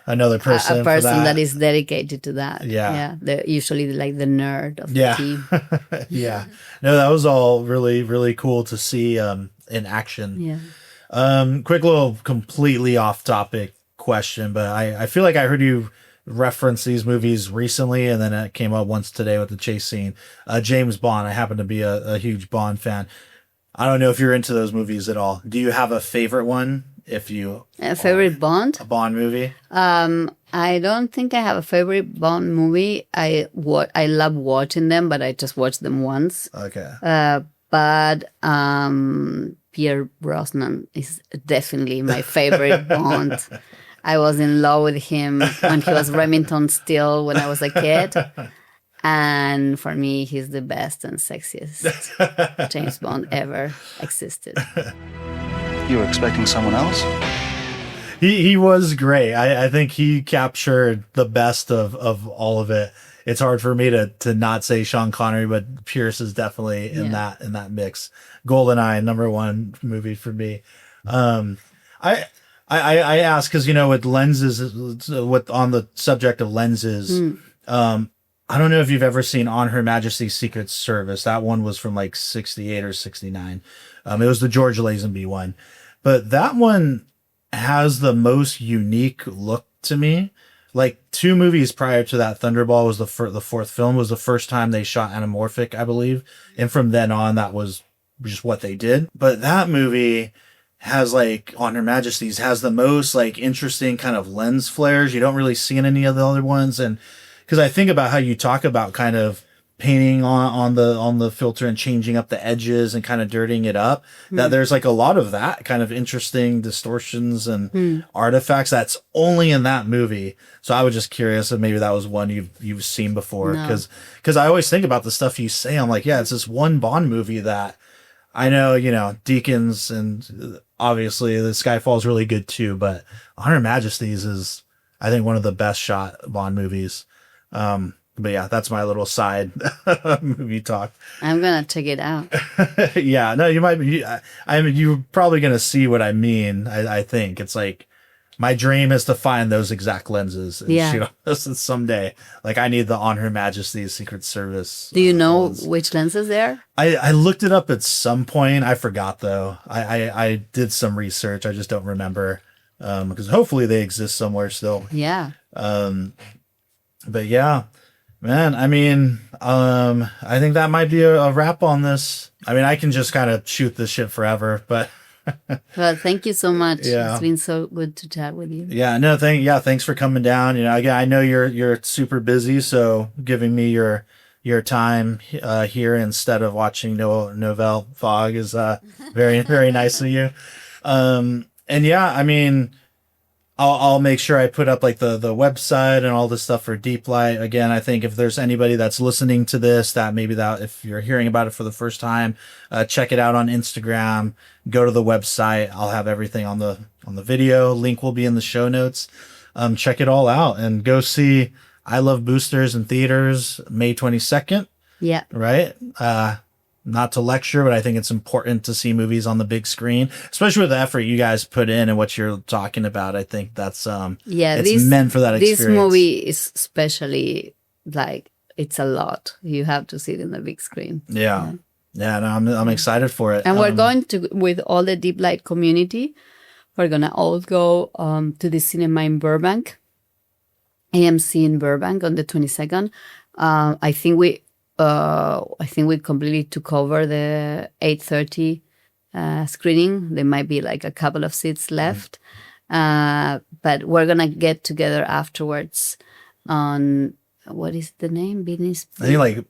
another person, a person that is dedicated to that. Yeah. They're usually like the nerd of the team. Yeah. No, that was all really, really cool to see in action. Yeah. Quick little completely off topic question, but I feel like I heard you reference these movies recently, and then it came up once today with the chase scene. James Bond. I happen to be a huge Bond fan. I don't know if you're into those movies at all. Do you have a favorite one? If you a favorite Bond? A Bond movie? I don't think I have a favorite Bond movie. I love watching them, but I just watched them once. Okay. But Pierre Brosnan is definitely my favorite Bond. I was in love with him when he was Remington Steele when I was a kid. And for me, he's the best and sexiest James Bond ever existed. You were expecting someone else? He was great. I think he captured the best of all of it. It's hard for me to not say Sean Connery, but Pierce is definitely in that mix. GoldenEye, #1 movie for me. I ask because with lenses, on the subject of lenses, I don't know if you've ever seen On Her Majesty's Secret Service. That one was from like 68 or 69. It was the George Lazenby one, but that one has the most unique look to me. Like 2 movies prior to that, Thunderball was the fourth film, was the first time they shot anamorphic, I believe, and from then on, that was just what they did. But that movie has like On Her Majesty's has the most like interesting kind of lens flares you don't really see in any of the other ones. And because I think about how you talk about kind of painting on the filter and changing up the edges and kind of dirtying it up, that there's like a lot of that kind of interesting distortions and artifacts that's only in that movie. So I was just curious if maybe that was one you've seen before, because I always think about the stuff you say. I'm like, it's this one Bond movie that I know, Deakins, and obviously the Skyfall is really good too, but On Her Majesty's is, I think, one of the best shot Bond movies. But yeah, that's my little side movie talk. I'm gonna check it out. Yeah, no, you might be. I mean, you're probably gonna see what I mean. I think it's like my dream is to find those exact lenses and shoot this someday. Like I need the On Her Majesty's Secret Service. Do you know lens. which lenses they are? I looked it up at some point. I forgot though. I did some research. I just don't remember. Because hopefully they exist somewhere still. Yeah. But yeah, man, I mean, I think that might be a wrap on this. I mean, I can just kind of shoot this shit forever, but. Well, thank you so much. Yeah. It's been so good to chat with you. Yeah, no, thanks for coming down. Again, I know you're super busy, so giving me your time here instead of watching Nouvelle Vague is very, very nice of you. And yeah, I mean, I'll make sure I put up like the website and all this stuff for Deep Light. Again, I think if there's anybody that's listening to this, that if you're hearing about it for the first time, check it out on Instagram, go to the website. I'll have everything on the video. Link will be in the show notes. Check it all out and go see I Love Boosters in theaters May 22nd. Yeah. Right. Not to lecture, but I think it's important to see movies on the big screen, especially with the effort you guys put in and what you're talking about. I think that's it's meant for that experience. This movie is especially like it's a lot. You have to see it in the big screen. Yeah. No, I'm excited for it. And we're going to, with all the Deep Light community, we're gonna all go to the cinema in Burbank, AMC in Burbank on the 22nd. I think we completely took over the 8:30 screening. There might be like a couple of seats left. But we're going to get together afterwards on, what is the name? Beanie's? I think like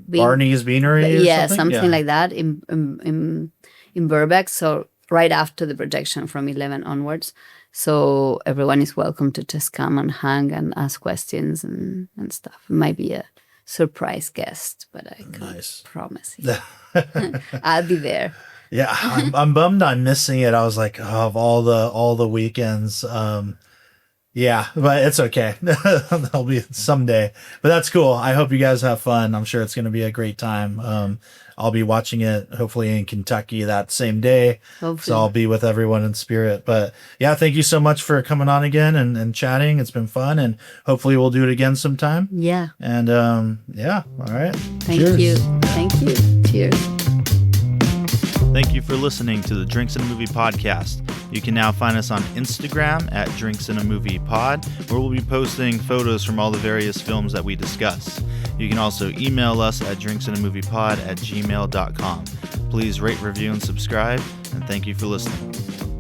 Barney's Beanery or something like that in Burbank. So right after the projection from 11 onwards. So everyone is welcome to just come and hang and ask questions and stuff. It might be a surprise guest, but I can't promise you. I'll be there. Yeah, I'm bummed I'm missing it. I was like, of all the weekends. Yeah, but it's okay. There'll be someday. But that's cool. I hope you guys have fun. I'm sure it's going to be a great time. I'll be watching it hopefully in Kentucky that same day. Hopefully. So I'll be with everyone in spirit. But yeah, thank you so much for coming on again and chatting. It's been fun, and hopefully we'll do it again sometime. Yeah. And yeah, all right. Thank you. Thank you. Cheers. Thank you for listening to the Drinks and a Movie podcast. You can now find us on Instagram at Drinks and a Movie Pod, where we'll be posting photos from all the various films that we discuss. You can also email us at drinksandamoviepod@gmail.com. Please rate, review, and subscribe, and thank you for listening.